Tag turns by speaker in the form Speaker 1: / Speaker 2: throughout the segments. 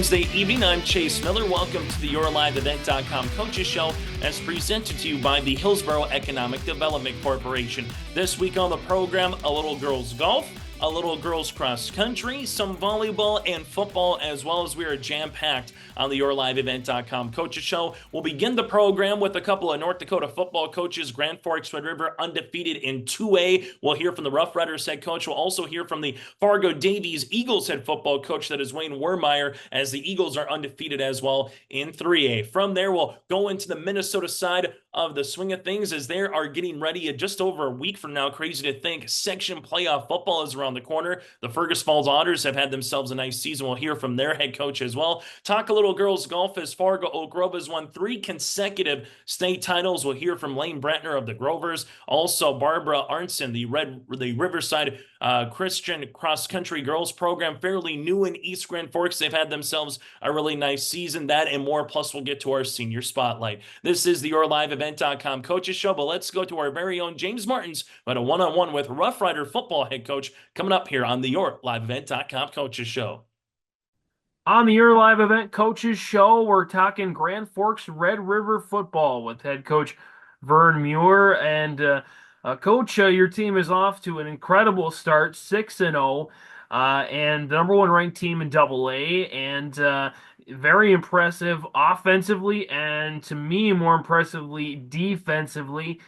Speaker 1: Wednesday evening. I'm Chase Miller. Welcome to the YourLiveEvent.com Coaches Show as presented to you by the Hillsborough Economic Development Corporation. This week on the program, a little girls golf, a little girls cross country, some volleyball and football, as well as we are jam-packed on the YourLiveEvent.com Coaches Show. We'll begin the program with a couple of North Dakota football coaches. Grand Forks Red River undefeated in 2A. We'll hear from the Rough Riders head coach. We'll also hear from the Fargo Davies Eagles head football coach, that is Wayne Werremeyer, as the Eagles are undefeated as well in 3A. From there, we'll go into the Minnesota side of the swing of things as they are getting ready just over a week from now. Crazy to think, section playoff football is around the corner. The Fergus Falls Otters have had themselves a nice season. We'll hear from their head coach as well. Talk a little girls golf as Fargo Oak Grove has won 3 consecutive state titles. We'll hear from Laine Brantner of the Grovers. Also, Barbara Arntson, the Riverside Christian cross-country girls program, fairly new in East Grand Forks. They've had themselves a really nice season. That and more, plus we'll get to our senior spotlight. This is the YourLiveEvent.com Coaches Show, but let's go to our very own James Martins, but a one-on-one with Rough Rider football head coach coming up here on the YourLiveEvent.com Coaches Show.
Speaker 2: On the Your Live Event Coaches Show, we're talking Grand Forks Red River football with head coach Vyrn Muir. And Coach, your team is off to an incredible start, 6-0, and the number one ranked team in AA, and very impressive offensively, and to me, more impressively, defensively.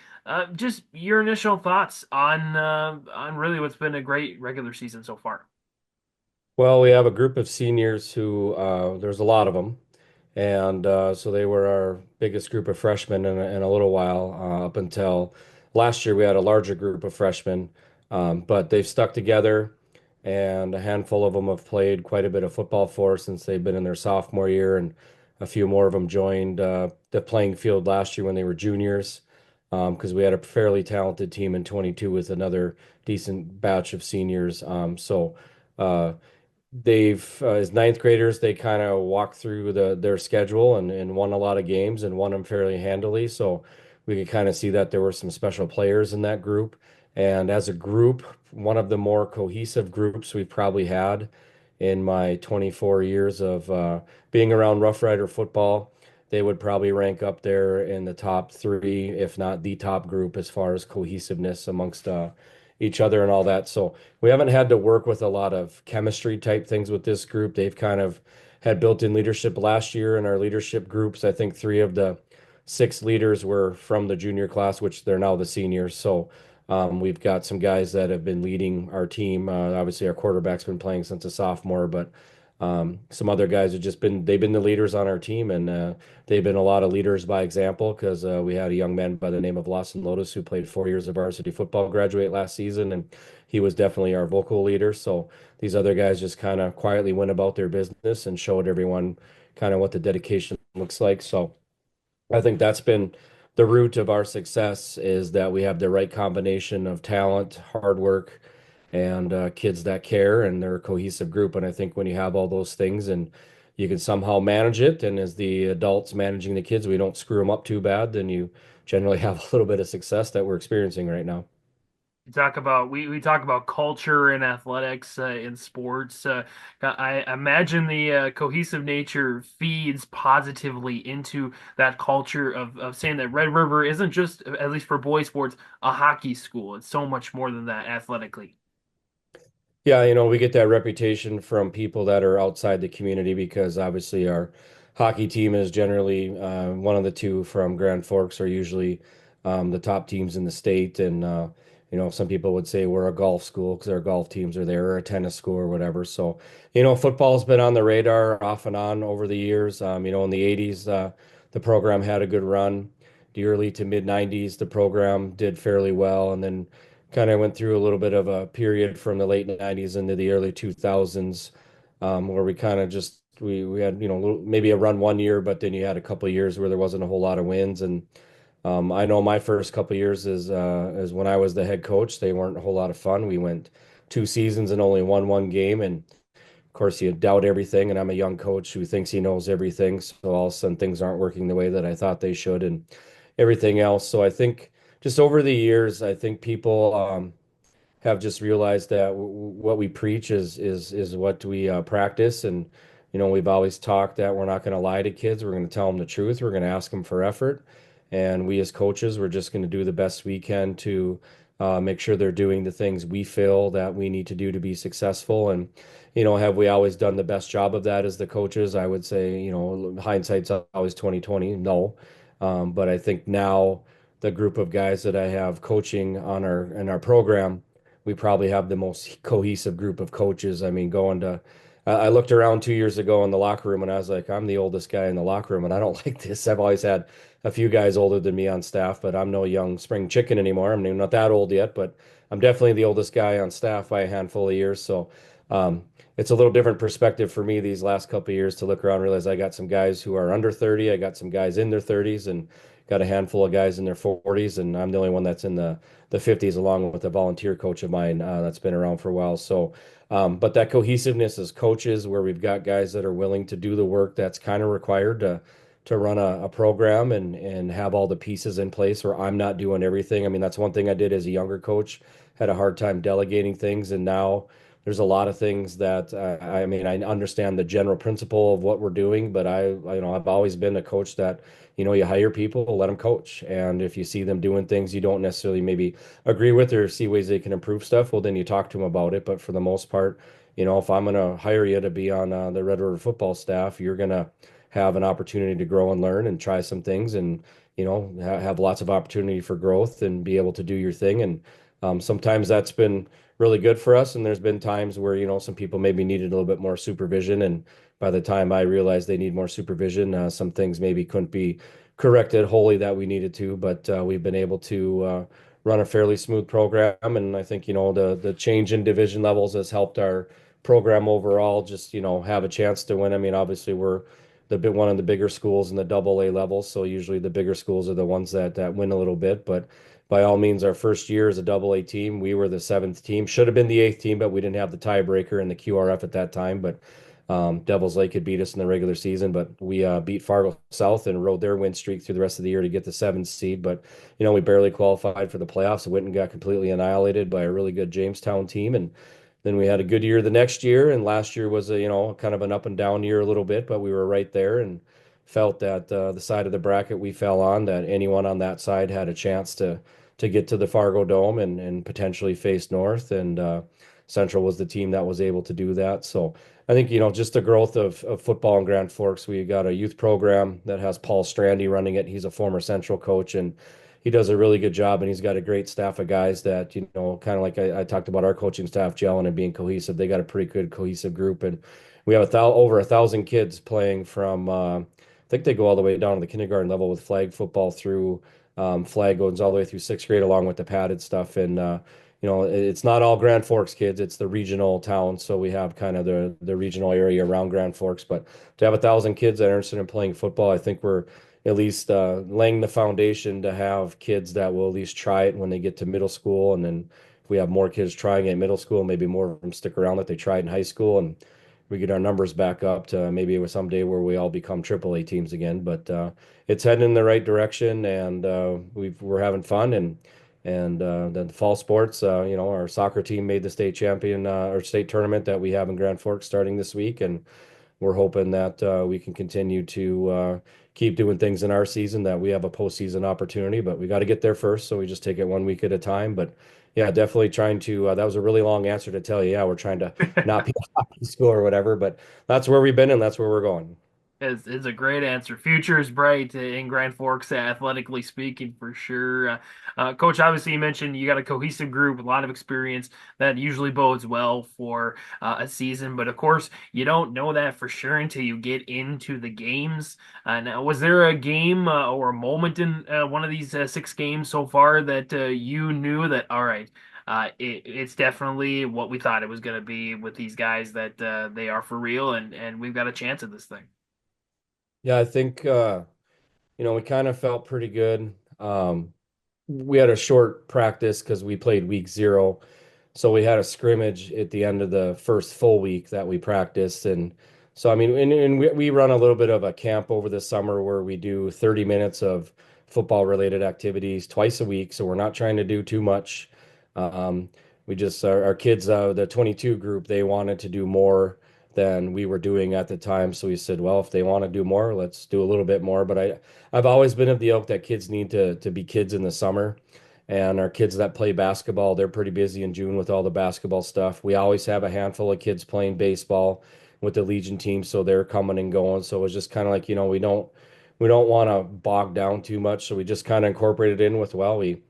Speaker 2: Just your initial thoughts on really what's been a great regular season so far.
Speaker 3: Well, we have a group of seniors who, there's a lot of them. And so they were our biggest group of freshmen in a little while. Up until last year, we had a larger group of freshmen. But they've stuck together, and a handful of them have played quite a bit of football for us since they've been in their sophomore year. And a few more of them joined the playing field last year when they were juniors, because we had a fairly talented team in 22 with another decent batch of seniors. Uh, they've as ninth graders, they kind of walked through their schedule and won a lot of games and won them fairly handily. So we could kind of see that there were some special players in that group. And as a group, one of the more cohesive groups we've probably had in my 24 years of being around Rough Rider football. They would probably rank up there in the top 3, if not the top group, as far as cohesiveness amongst each other and all that. So we haven't had to work with a lot of chemistry type things with this group. They've kind of had built-in leadership last year in our leadership groups. I think 3 of the 6 leaders were from the junior class, which they're now the seniors. So we've got some guys that have been leading our team. Obviously, our quarterback's been playing since a sophomore, but some other guys have they've been the leaders on our team, and they've been a lot of leaders by example, because we had a young man by the name of Lawson Lotus who played 4 years of varsity football, graduate last season, and he was definitely our vocal leader. So these other guys just kind of quietly went about their business and showed everyone kind of what the dedication looks like. So I think that's been the root of our success, is that we have the right combination of talent, hard work, and kids that care, and they're a cohesive group. And I think when you have all those things and you can somehow manage it, and as the adults managing the kids, we don't screw them up too bad, then you generally have a little bit of success that we're experiencing right now.
Speaker 2: We talk about culture in athletics, in sports. I imagine the cohesive nature feeds positively into that culture of saying that Red River isn't just, at least for boys sports, a hockey school. It's so much more than that athletically.
Speaker 3: Yeah, we get that reputation from people that are outside the community, because obviously our hockey team is generally one of the 2 from Grand Forks are usually the top teams in the state. And some people would say we're a golf school because our golf teams are there, or a tennis school or whatever. So, football's been on the radar off and on over the years. In the 80s, the program had a good run. The early to mid 90s, the program did fairly well, and then kind of went through a little bit of a period from the late 90s into the early 2000s, where we kind of just we had maybe a run one year, but then you had a couple of years where there wasn't a whole lot of wins. And I know my first couple of years is when I was the head coach, they weren't a whole lot of fun. We went 2 seasons and only won 1 game, and of course you doubt everything, and I'm a young coach who thinks he knows everything, so all of a sudden things aren't working the way that I thought they should, and everything else. So I think just over the years, I think people have just realized that what we preach is what we practice. And We've always talked that we're not going to lie to kids. We're going to tell them the truth. We're going to ask them for effort. And we as coaches, we're just going to do the best we can to make sure they're doing the things we feel that we need to do to be successful. And, have we always done the best job of that as the coaches? I would say, hindsight's always 2020. No. But I think now the group of guys that I have coaching on in our program, we probably have the most cohesive group of coaches. I mean, I looked around 2 years ago in the locker room and I was like, I'm the oldest guy in the locker room and I don't like this. I've always had a few guys older than me on staff, but I'm no young spring chicken anymore. I'm not that old yet, but I'm definitely the oldest guy on staff by a handful of years. So um, it's a little different perspective for me these last couple of years to look around and realize I got some guys who are under 30. I got some guys in their 30s and got a handful of guys in their 40s. And I'm the only one that's in the 50s, along with a volunteer coach of mine that's been around for a while. So, but that cohesiveness as coaches, where we've got guys that are willing to do the work that's kind of required to run a program and have all the pieces in place where I'm not doing everything. I mean, that's one thing I did as a younger coach, had a hard time delegating things. And now there's a lot of things that I mean, I understand the general principle of what we're doing, but I've always been a coach that, you hire people, let them coach. And if you see them doing things you don't necessarily maybe agree with or see ways they can improve stuff, well, then you talk to them about it. But for the most part, if I'm going to hire you to be on the Red River football staff, you're going to have an opportunity to grow and learn and try some things and, have lots of opportunity for growth and be able to do your thing. And sometimes that's been really good for us. And there's been times where, some people maybe needed a little bit more supervision. And by the time I realized they need more supervision, some things maybe couldn't be corrected wholly that we needed to, but we've been able to run a fairly smooth program. And I think, the change in division levels has helped our program overall just, have a chance to win. I mean, obviously we're one of the bigger schools in the double A level. So usually the bigger schools are the ones that win a little bit, but by all means, our first year as a double A team, we were the seventh team. Should have been the eighth team, but we didn't have the tiebreaker in the QRF at that time. But Devils Lake could beat us in the regular season, but we beat Fargo South and rode their win streak through the rest of the year to get the seventh seed. But we barely qualified for the playoffs. Went and got completely annihilated by a really good Jamestown team, and then we had a good year the next year. And last year was a kind of an up and down year a little bit, but we were right there and felt that the side of the bracket we fell on, that anyone on that side had a chance to get to the Fargo Dome and potentially face North. And Central was the team that was able to do that. So I think, just the growth of football in Grand Forks. We got a youth program that has Paul Strandy running it. He's a former Central coach and he does a really good job. And he's got a great staff of guys that, kind of like I talked about our coaching staff gelling and being cohesive. They got a pretty good cohesive group. And we have over 1,000 kids playing from, I think they go all the way down to the kindergarten level with flag football through flag goes all the way through sixth grade along with the padded stuff. And, it's not all Grand Forks kids, it's the regional towns. So we have kind of the regional area around Grand Forks, but to have 1,000 kids that are interested in playing football, I think we're at least laying the foundation to have kids that will at least try it when they get to middle school. And then if we have more kids trying it in middle school, maybe more of them stick around that they tried in high school and we get our numbers back up to maybe someday where we all become AAA teams again. But it's heading in the right direction, and we're having fun. And then the fall sports, our soccer team made the state champion or state tournament that we have in Grand Forks starting this week, and we're hoping that we can continue to keep doing things in our season, that we have a postseason opportunity. But we got to get there first, so we just take it one week at a time. But yeah, definitely trying to. That was a really long answer to tell you. Yeah, we're trying to not be a hockey school or whatever, but that's where we've been and that's where we're going.
Speaker 2: It's a great answer. Future is bright in Grand Forks, athletically speaking, for sure. Coach, obviously, you mentioned you got a cohesive group, a lot of experience that usually bodes well for a season. But of course, you don't know that for sure until you get into the games. Now, was there a game or a moment in one of these six games so far that you knew that, all right, it's definitely what we thought it was going to be with these guys, that they are for real and we've got a chance at this thing?
Speaker 3: Yeah, I think we kind of felt pretty good. We had a short practice because we played week 0. So we had a scrimmage at the end of the first full week that we practiced. And so, I mean, and we run a little bit of a camp over the summer where we do 30 minutes of football related activities twice a week. So we're not trying to do too much. Um, we just, our kids, the 22 group, they wanted to do more than we were doing at the time. So we said, well, if they want to do more, let's do a little bit more. But I've always been of the ilk that kids need to be kids in the summer. And our kids that play basketball, they're pretty busy in June with all the basketball stuff. We always have a handful of kids playing baseball with the Legion team, so they're coming and going. So it's just kind of like, we don't want to bog down too much. So we just kind of incorporated in with, well, we've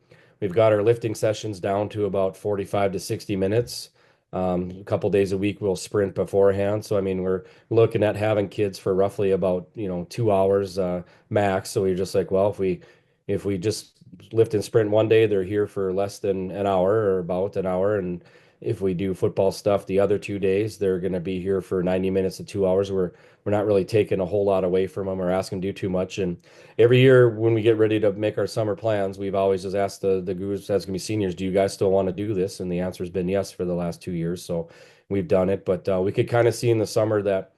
Speaker 3: got our lifting sessions down to about 45 to 60 minutes. A couple days a week we'll sprint beforehand. So I mean, we're looking at having kids for roughly about 2 hours max. So we're just like, well, if we just lift and sprint one day, they're here for less than an hour or about an hour. And if we do football stuff the other 2 days, they're going to be here for 90 minutes to 2 hours. We're not really taking a whole lot away from them or asking them to do too much. And every year when we get ready to make our summer plans, we've always just asked the groups that's going to be seniors, do you guys still want to do this? And the answer has been yes for the last 2 years. So we've done it. But we could kind of see in the summer that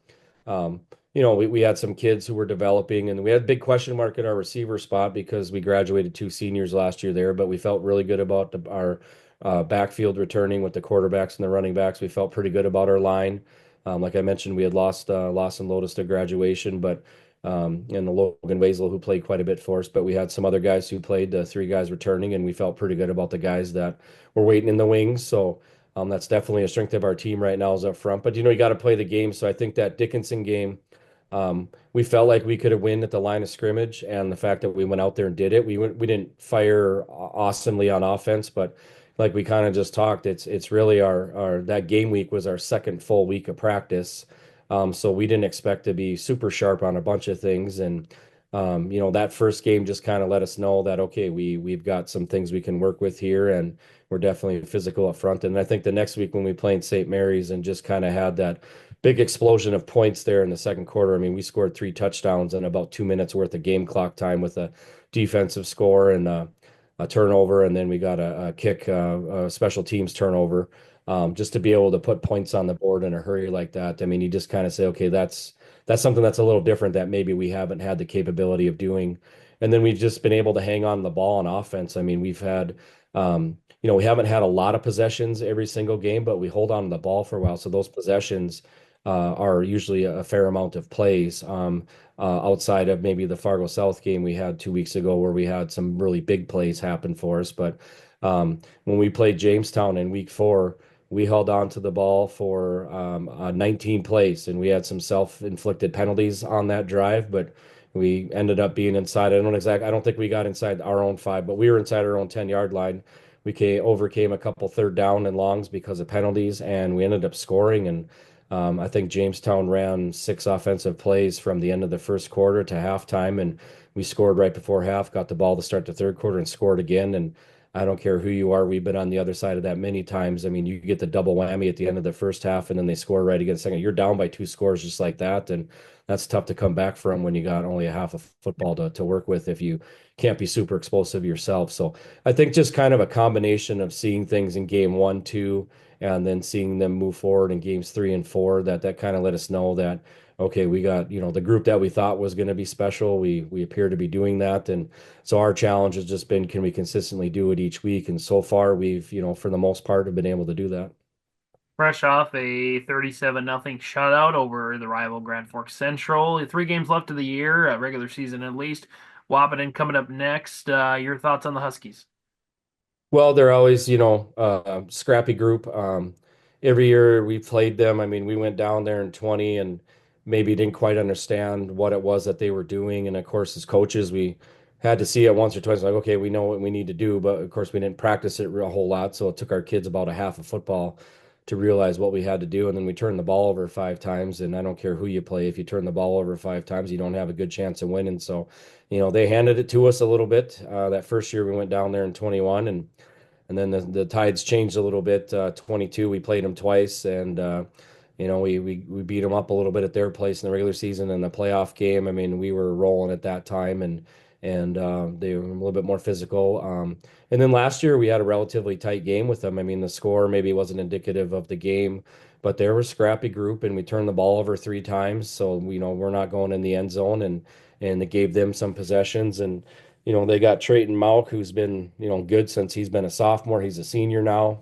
Speaker 3: we had some kids who were developing, and we had a big question mark at our receiver spot because we graduated 2 seniors last year there, but we felt really good about our backfield returning with the quarterbacks and the running backs. We felt pretty good about our line. Like I mentioned, we had lost Lawson Lotus to graduation, but and the Logan Wazel who played quite a bit for us, but we had some other guys who played, 3 guys returning, and we felt pretty good about the guys that were waiting in the wings. So that's definitely a strength of our team right now is up front. But you got to play the game. So I think that Dickinson game, we felt like we could have win at the line of scrimmage, and the fact that we went out there and did it, we didn't fire awesomely on offense, but like we kind of just talked, it's really our that game week was our second full week of practice. So we didn't expect to be super sharp on a bunch of things, and that first game just kind of let us know that okay, we've got some things we can work with here, and we're definitely physical up front. And I think the next week when we played St. Mary's and just kind of had that big explosion of points there in the second quarter. I mean, we scored 3 touchdowns in about 2 minutes worth of game clock time with a defensive score and a turnover, and then we got a kick, a special teams turnover. Just to be able to put points on the board in a hurry like that. I mean, you just kind of say, okay, that's something that's a little different that maybe we haven't had the capability of doing. And then we've just been able to hang on the ball on offense. I mean, we haven't had a lot of possessions every single game, but we hold on to the ball for a while. So those possessions are usually a fair amount of plays. Outside of maybe the Fargo South game we had 2 weeks ago where we had some really big plays happen for us. But when we played Jamestown in week 4, we held on to the ball for 19 plays, and we had some self-inflicted penalties on that drive, but we ended up being inside. I don't think we got inside our own 5, but we were inside our own 10-yard line. We overcame a couple third down and longs because of penalties, and we ended up scoring. And I think Jamestown ran 6 offensive plays from the end of the first quarter to halftime, and we scored right before half, got the ball to start the third quarter and scored again. And I don't care who you are, we've been on the other side of that many times. I mean, you get the double whammy at the end of the first half, and then they score right again second. You're down by 2 scores just like that, and that's tough to come back from when you got only a half of football to work with if you can't be super explosive yourself. So I think just kind of a combination of seeing things in game 1, 2, and then seeing them move forward in games 3 and 4, that kind of let us know that okay, we got the group that we thought was going to be special. We appear to be doing that, and so our challenge has just been, can we consistently do it each week? And so far, we've for the most part have been able to do that.
Speaker 2: Fresh off a 37-0 shutout over the rival Grand Forks Central. 3 games left of the year, regular season at least. Wahpeton coming up next. Your thoughts on the Huskies?
Speaker 3: Well, they're always, a scrappy group. Every year we played them. I mean, we went down there in 20 and maybe didn't quite understand what it was that they were doing. And of course, as coaches, we had to see it once or twice, like, okay, we know what we need to do. But of course, we didn't practice it a whole lot. So it took our kids about a half of football to realize what we had to do. And then we turned the ball over 5 times. And I don't care who you play. If you turn the ball over 5 times, you don't have a good chance of winning. So, they handed it to us a little bit. That first year we went down there in 21, and then the tides changed a little bit. 22, we played them twice, and we beat them up a little bit at their place in the regular season. And the playoff game, I mean, we were rolling at that time, and they were a little bit more physical. And then last year we had a relatively tight game with them. I mean, the score maybe wasn't indicative of the game, but they were a scrappy group, and we turned the ball over 3 times. So we're not going in the end zone, and it gave them some possessions. And they got Trayton Mauk, who's been, good since he's been a sophomore. He's a senior now.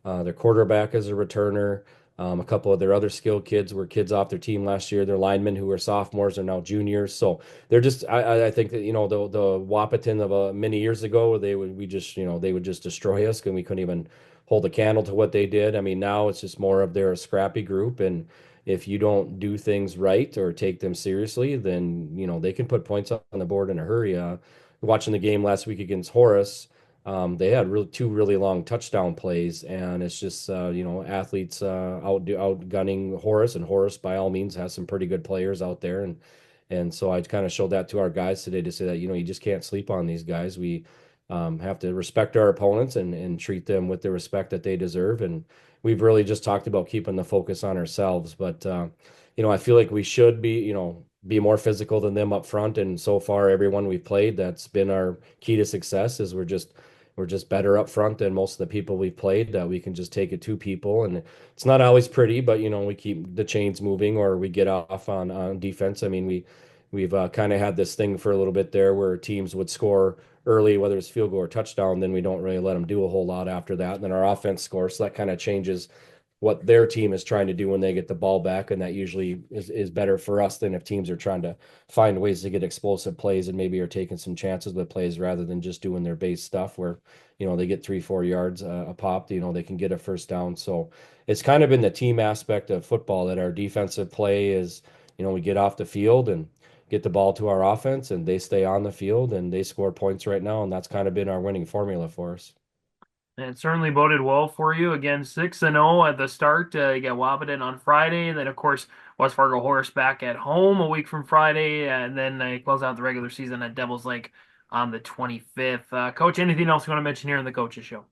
Speaker 3: Their quarterback is a returner. A couple of their other skilled kids were kids off their team last year. Their linemen who were sophomores are now juniors. So they're just, I think that, the Wahpeton of many years ago, they would just destroy us and we couldn't even hold a candle to what they did. I mean, now it's just more of they're a scrappy group. And if you don't do things right or take them seriously, then, they can put points on the board in a hurry. Watching the game last week against Horace, they had two really long touchdown plays, and it's just athletes outgunning Horace, and Horace by all means has some pretty good players out there, and so I kind of showed that to our guys today to say that you just can't sleep on these guys. We have to respect our opponents and treat them with the respect that they deserve, and we've really just talked about keeping the focus on ourselves, but I feel like we should be more physical than them up front, and so far everyone we've played, that's been our key to success, is we're just better up front than most of the people we've played. We can just take it to people, and it's not always pretty, but we keep the chains moving or we get off on defense. I mean, we've kind of had this thing for a little bit there where teams would score early, whether it's field goal or touchdown, then we don't really let them do a whole lot after that. And then our offense scores, so that kind of changes what their team is trying to do when they get the ball back, and that usually is better for us than if teams are trying to find ways to get explosive plays and maybe are taking some chances with plays rather than just doing their base stuff where they get 3-4 yards a pop, they can get a first down. So it's kind of been the team aspect of football that our defensive play is, we get off the field and get the ball to our offense and they stay on the field and they score points right now, and that's kind of been our winning formula for us.
Speaker 2: And it certainly boded well for you. Again, 6-0 at the start. You got Wahpeton on Friday. And then, of course, West Fargo Horse back at home a week from Friday. And then they close out the regular season at Devil's Lake on the 25th. Coach, anything else you want to mention here in the Coaches Show?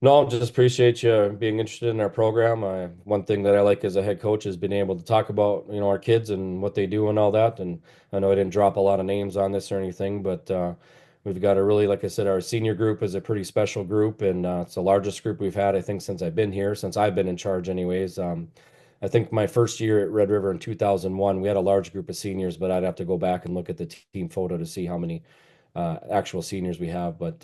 Speaker 3: No, just appreciate you being interested in our program. One thing that I like as a head coach is being able to talk about, our kids and what they do and all that. And I know I didn't drop a lot of names on this or anything, but we've got a really, like I said, our senior group is a pretty special group, and it's the largest group we've had, I think, since I've been here, since I've been in charge anyways. I think my first year at Red River in 2001, we had a large group of seniors, but I'd have to go back and look at the team photo to see how many actual seniors we have. But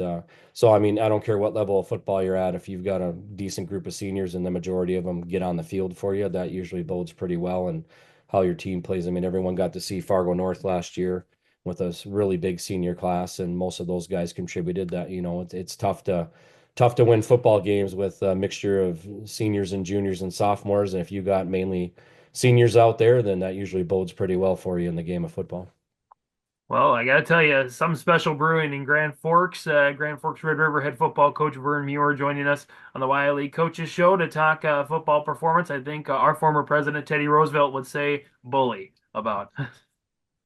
Speaker 3: so, I mean, I don't care what level of football you're at. If you've got a decent group of seniors and the majority of them get on the field for you, that usually bodes pretty well and how your team plays. I mean, everyone got to see Fargo North last year with a really big senior class, and most of those guys contributed. That it's tough to win football games with a mixture of seniors and juniors and sophomores. And if you got mainly seniors out there, then that usually bodes pretty well for you in the game of football.
Speaker 2: Well, I got to tell you, some special brewing in Grand Forks. Grand Forks Red River head football coach Vyrn Muir joining us on the YLE Coaches Show to talk football performance. I think our former president, Teddy Roosevelt, would say bully about.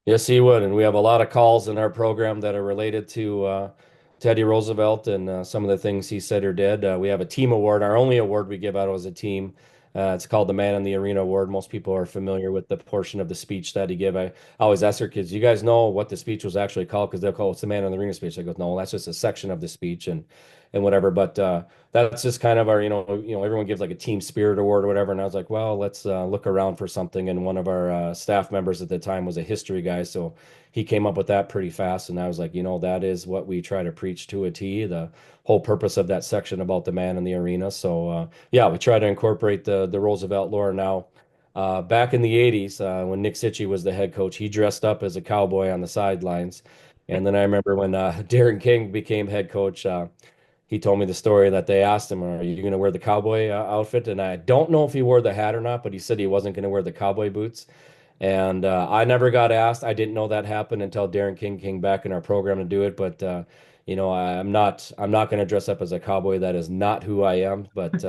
Speaker 3: Yes, he would. And we have a lot of calls in our program that are related to Teddy Roosevelt and some of the things he said or did. We have a team award. Our only award we give out as a team. It's called the Man in the Arena Award. Most people are familiar with the portion of the speech that he gave. I always ask our kids, you guys know what the speech was actually called? Because they'll call it the Man in the Arena speech. I go, no, that's just a section of the speech and whatever. But that's just kind of our, everyone gives like a team spirit award or whatever. And I was like, well, let's look around for something. And one of our staff members at the time was a history guy. So he came up with that pretty fast. And I was like, that is what we try to preach to a T, the whole purpose of that section about the man in the arena. So yeah, we try to incorporate the Roosevelt lore now. Back in the 80s, when Nick Sitchie was the head coach, he dressed up as a cowboy on the sidelines. And then I remember when Darren King became head coach, he told me the story that they asked him, are you going to wear the cowboy outfit? And I don't know if he wore the hat or not, but he said he wasn't going to wear the cowboy boots. And I never got asked. I didn't know that happened until Darren King came back in our program to do it. But I'm not going to dress up as a cowboy. That is not who I am. But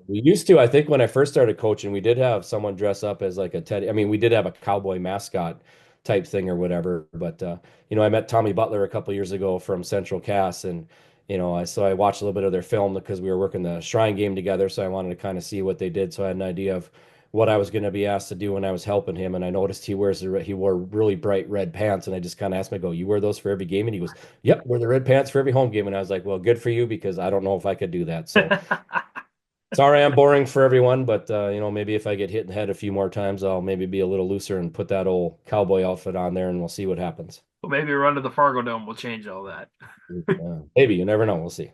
Speaker 3: we used to. I think when I first started coaching, we did have someone dress up as like a Teddy. I mean, we did have a cowboy mascot type thing or whatever. But I met Tommy Butler a couple years ago from Central Cass, and I watched a little bit of their film because we were working the Shrine game together. So I wanted to kind of see what they did. So I had an idea of what I was going to be asked to do when I was helping him. And I noticed he wore really bright red pants. And I just kind of asked him, I go, you wear those for every game? And he goes, yep, wear the red pants for every home game. And I was like, well, good for you, because I don't know if I could do that. So sorry, I'm boring for everyone, but maybe if I get hit in the head a few more times, I'll maybe be a little looser and put that old cowboy outfit on there, and we'll see what happens.
Speaker 2: Well, maybe a run to the Fargo Dome will change all that.
Speaker 3: Maybe, you never know. We'll see.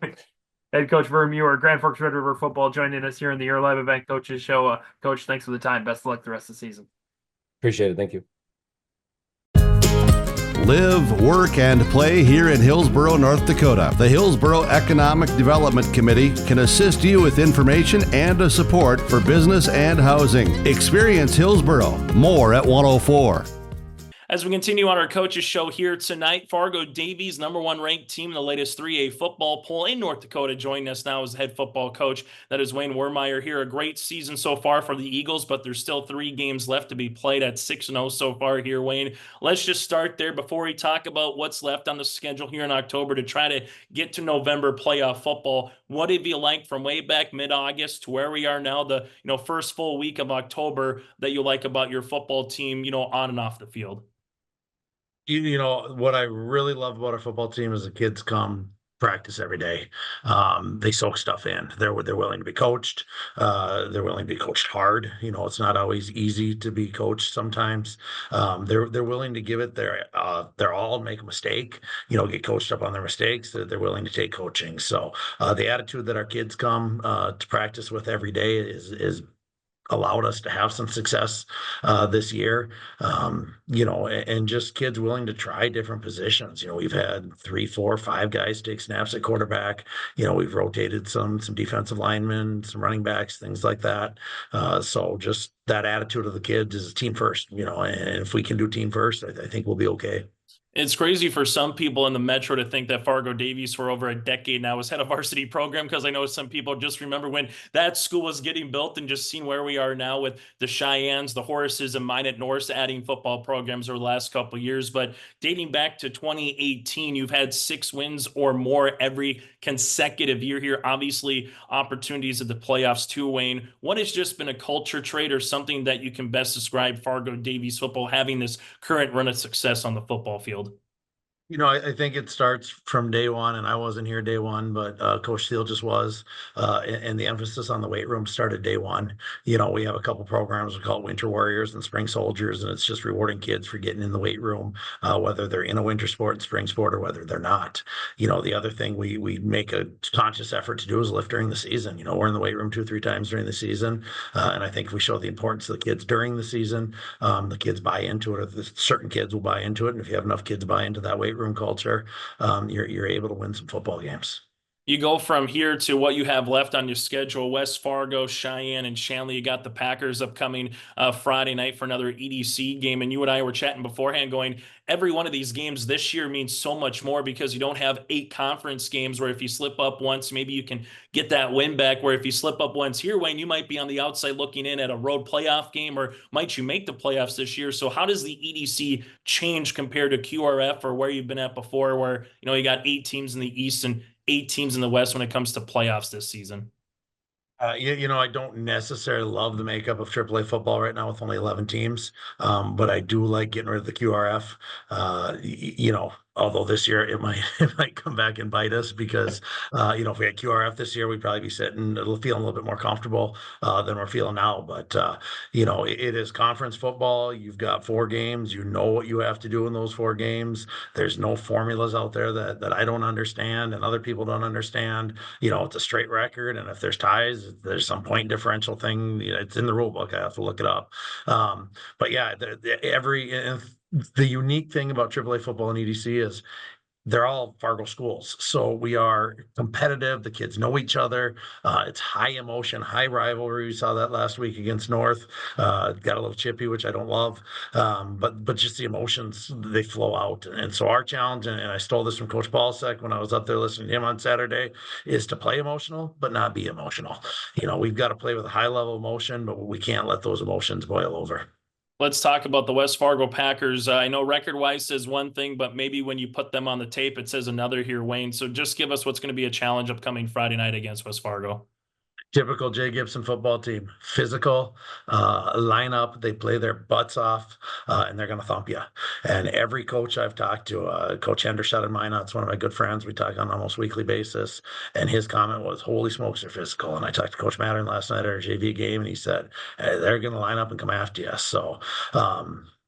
Speaker 2: Head coach Vyrn Muir, Grand Forks Red River Football, joining us here in the Your Live Event Coaches Show. Coach, thanks for the time. Best of luck the rest of the season.
Speaker 3: Appreciate it. Thank you.
Speaker 4: Live, work, and play here in Hillsboro, North Dakota. The Hillsboro Economic Development Committee can assist you with information and support for business and housing. Experience Hillsboro. More at 104.
Speaker 1: As we continue on our coaches show here tonight, Fargo Davies, #1 ranked team in the latest 3A football poll in North Dakota, joining us now as head football coach. That is Wayne Werremeyer here. A great season so far for the Eagles, but there's still 3 games left to be played at 6-0 so far here, Wayne. Let's just start there before we talk about what's left on the schedule here in October to try to get to November playoff football. What have you liked from way back mid-August to where we are now, the first full week of October, that you like about your football team, on and off the field?
Speaker 5: What I really love about our football team is the kids come practice every day. They soak stuff in. They're willing to be coached. They're willing to be coached hard. It's not always easy to be coached sometimes. They're willing to give it their all, make a mistake, get coached up on their mistakes. They're willing to take coaching. So the attitude that our kids come to practice with every day is allowed us to have some success this year, and just kids willing to try different positions. We've had 3, 4, 5 guys take snaps at quarterback. We've rotated some defensive linemen, some running backs, things like that. So just that attitude of the kids is team first, and if we can do team first, I think we'll be okay.
Speaker 1: It's crazy for some people in the metro to think that Fargo Davies for over a decade now has had a varsity program, because I know some people just remember when that school was getting built and just seeing where we are now with the Cheyennes, the Horaces, and Minot Norse adding football programs over the last couple of years. But dating back to 2018, you've had 6 wins or more every consecutive year here. Obviously, opportunities at the playoffs too, Wayne. What has just been a culture trait or something that you can best describe Fargo Davies football having this current run of success on the football field?
Speaker 5: I think it starts from day one, and I wasn't here day one, but Coach Steele just was, and the emphasis on the weight room started day one. We have a couple programs we call Winter Warriors and Spring Soldiers, and it's just rewarding kids for getting in the weight room, whether they're in a winter sport and spring sport or whether they're not. The other thing we make a conscious effort to do is lift during the season. We're in the weight room 2 or 3 times during the season, and I think if we show the importance of the kids during the season, the kids buy into it, or certain kids will buy into it, and if you have enough kids buy into that weight room culture, you're able to win some football games.
Speaker 1: You go from here to what you have left on your schedule: West Fargo, Cheyenne, and Shanley. You got the Packers upcoming Friday night for another EDC game. And you and I were chatting beforehand going, every one of these games this year means so much more, because you don't have 8 conference games where if you slip up once, maybe you can get that win back. Where if you slip up once here, Wayne, you might be on the outside looking in at a road playoff game, or might you make the playoffs this year? So how does the EDC change compared to QRF or where you've been at before, where, you got 8 teams in the East and 8 teams in the West when it comes to playoffs this season?
Speaker 5: I don't necessarily love the makeup of AAA football right now with only 11 teams, but I do like getting rid of the QRF. Although this year it might come back and bite us, because if we had QRF this year, we'd probably be feeling a little bit more comfortable than we're feeling now. But it is conference football. You've got 4 games. You know what you have to do in those 4 games. There's no formulas out there that I don't understand and other people don't understand. It's a straight record, and if there's ties, there's some point differential thing. It's in the rule book. I have to look it up. But yeah, the unique thing about AAA football and EDC is they're all Fargo schools. So we are competitive. The kids know each other. It's high emotion, high rivalry. We saw that last week against North. Got a little chippy, which I don't love. But just the emotions, they flow out. And so our challenge, and I stole this from Coach Paulsek when I was up there listening to him on Saturday, is to play emotional, but not be emotional. We've got to play with a high level emotion, but we can't let those emotions boil over.
Speaker 1: Let's talk about the West Fargo Packers. I know record-wise says one thing, but maybe when you put them on the tape, it says another here, Wayne. So just give us what's going to be a challenge upcoming Friday night against West Fargo.
Speaker 5: Typical Jay Gibson football team, physical, line up, they play their butts off, and they're going to thump you. And every coach I've talked to, Coach Hendershot in Minot's one of my good friends. We talk on almost weekly basis. And his comment was, holy smokes, they're physical. And I talked to Coach Mattern last night at our JV game, and he said, hey, they're going to line up and come after you. So,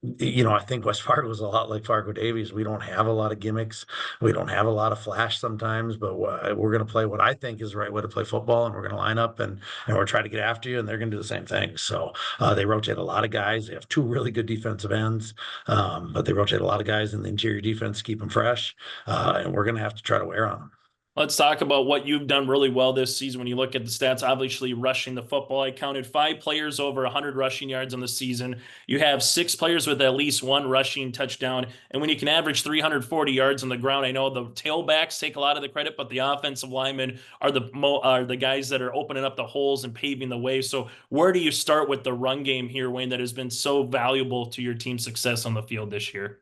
Speaker 5: I think West Fargo is a lot like Fargo Davies. We don't have a lot of gimmicks. We don't have a lot of flash sometimes, but we're going to play what I think is the right way to play football, and we're going to line up and we're trying to get after you, and they're going to do the same thing. So they rotate a lot of guys. They have two really good defensive ends, but they rotate a lot of guys in the interior defense to keep them fresh, and we're going to have to try to wear on them.
Speaker 1: Let's talk about what you've done really well this season. When you look at the stats, obviously rushing the football, I counted 5 players over 100 rushing yards on the season. You have 6 players with at least 1 rushing touchdown. And when you can average 340 yards on the ground, I know the tailbacks take a lot of the credit, but the offensive linemen are the guys that are opening up the holes and paving the way. So where do you start with the run game here, Wayne, that has been so valuable to your team's success on the field this year?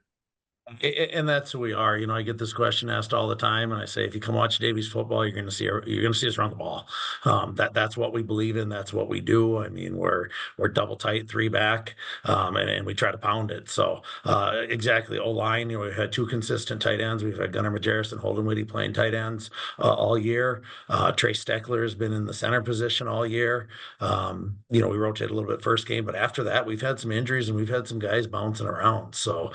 Speaker 5: And that's who we are. I get this question asked all the time, and I say, if you come watch Davies football, you're going to see us run the ball. That's what we believe in. That's what we do. I mean, we're double tight, 3 back, and we try to pound it. So exactly, O-line. We've had 2 consistent tight ends. We've had Gunnar Majerus and Holden Whitty playing tight ends all year. Trey Steckler has been in the center position all year. We rotated a little bit first game, but after that, we've had some injuries and we've had some guys bouncing around. So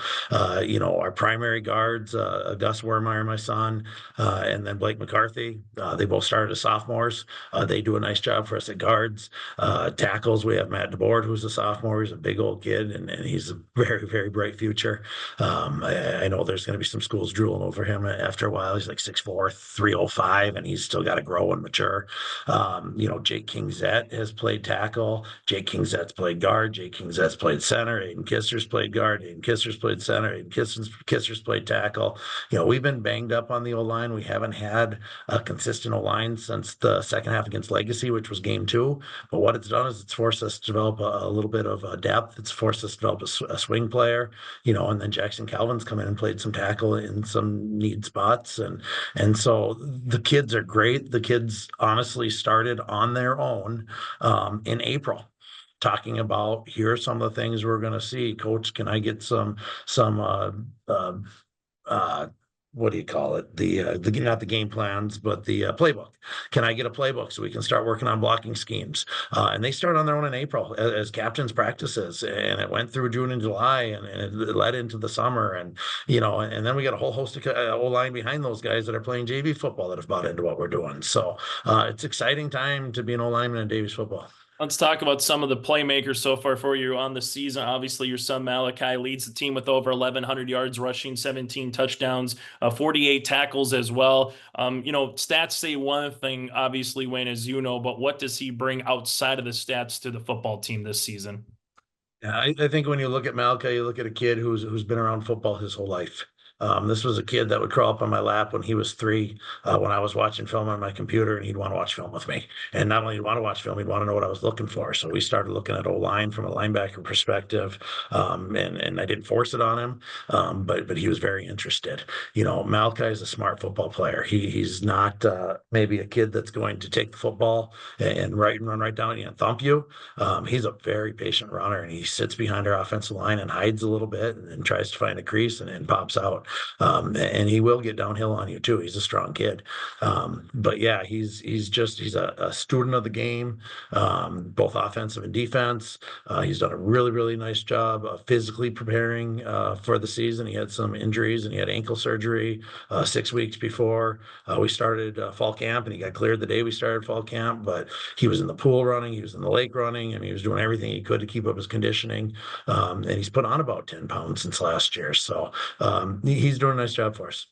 Speaker 5: our primary guards, Gus Werremeyer, my son, and then Blake McCarthy. They both started as sophomores. They do a nice job for us at guards. Tackles, we have Matt DeBoard, who's a sophomore. He's a big old kid, and he's a very, very bright future. I know there's going to be some schools drooling over him after a while. He's like 6'4", 305, and he's still got to grow and mature. Jake Kingzett has played tackle. Jake Kingzett's played guard. Jake Kingzett's played center. Aiden Kisser's played guard. Aiden Kisser's played center. Aiden Kisser's played tackle. We've been banged up on the O-line. We haven't had a consistent O-line since the second half against Legacy, which was game 2. But what it's done is it's forced us to develop a little bit of depth. It's forced us to develop a swing player, and then Jackson Calvin's come in and played some tackle in some need spots. And so the kids are great. The kids honestly started on their own in April, talking about, here are some of the things we're going to see. Coach, can I get some what do you call it? Not the game plans, but the playbook. Can I get a playbook so we can start working on blocking schemes? And they started on their own in April as captains practices, and it went through June and July, and it led into the summer, and then we got a whole host of O-line behind those guys that are playing JV football that have bought into what we're doing. So it's exciting time to be an O-lineman in Davies football.
Speaker 1: Let's talk about some of the playmakers so far for you on the season. Obviously, your son Malachi leads the team with over 1,100 yards rushing, 17 touchdowns, 48 tackles as well. Stats say one thing, obviously, Wayne, as you know, but what does he bring outside of the stats to the football team this season?
Speaker 5: Yeah, I think when you look at Malachi, you look at a kid who's been around football his whole life. This was a kid that would crawl up on my lap when he was 3, when I was watching film on my computer, and he'd want to watch film with me. And not only he'd want to watch film, he'd want to know what I was looking for. So we started looking at O-line from a linebacker perspective, and I didn't force it on him, but he was very interested. Malachi is a smart football player. He's not maybe a kid that's going to take the football and run right down and thump you. He's a very patient runner, and he sits behind our offensive line and hides a little bit and tries to find a crease and pops out. And he will get downhill on you too. He's a strong kid. But yeah, he's a student of the game, both offensive and defense. He's done a really, really nice job of physically preparing for the season. He had some injuries, and he had ankle surgery 6 weeks before we started fall camp, and he got cleared the day we started fall camp. But he was in the pool running, he was in the lake running, and he was doing everything he could to keep up his conditioning. And he's put on about 10 pounds since last year. So he's doing a nice job for us.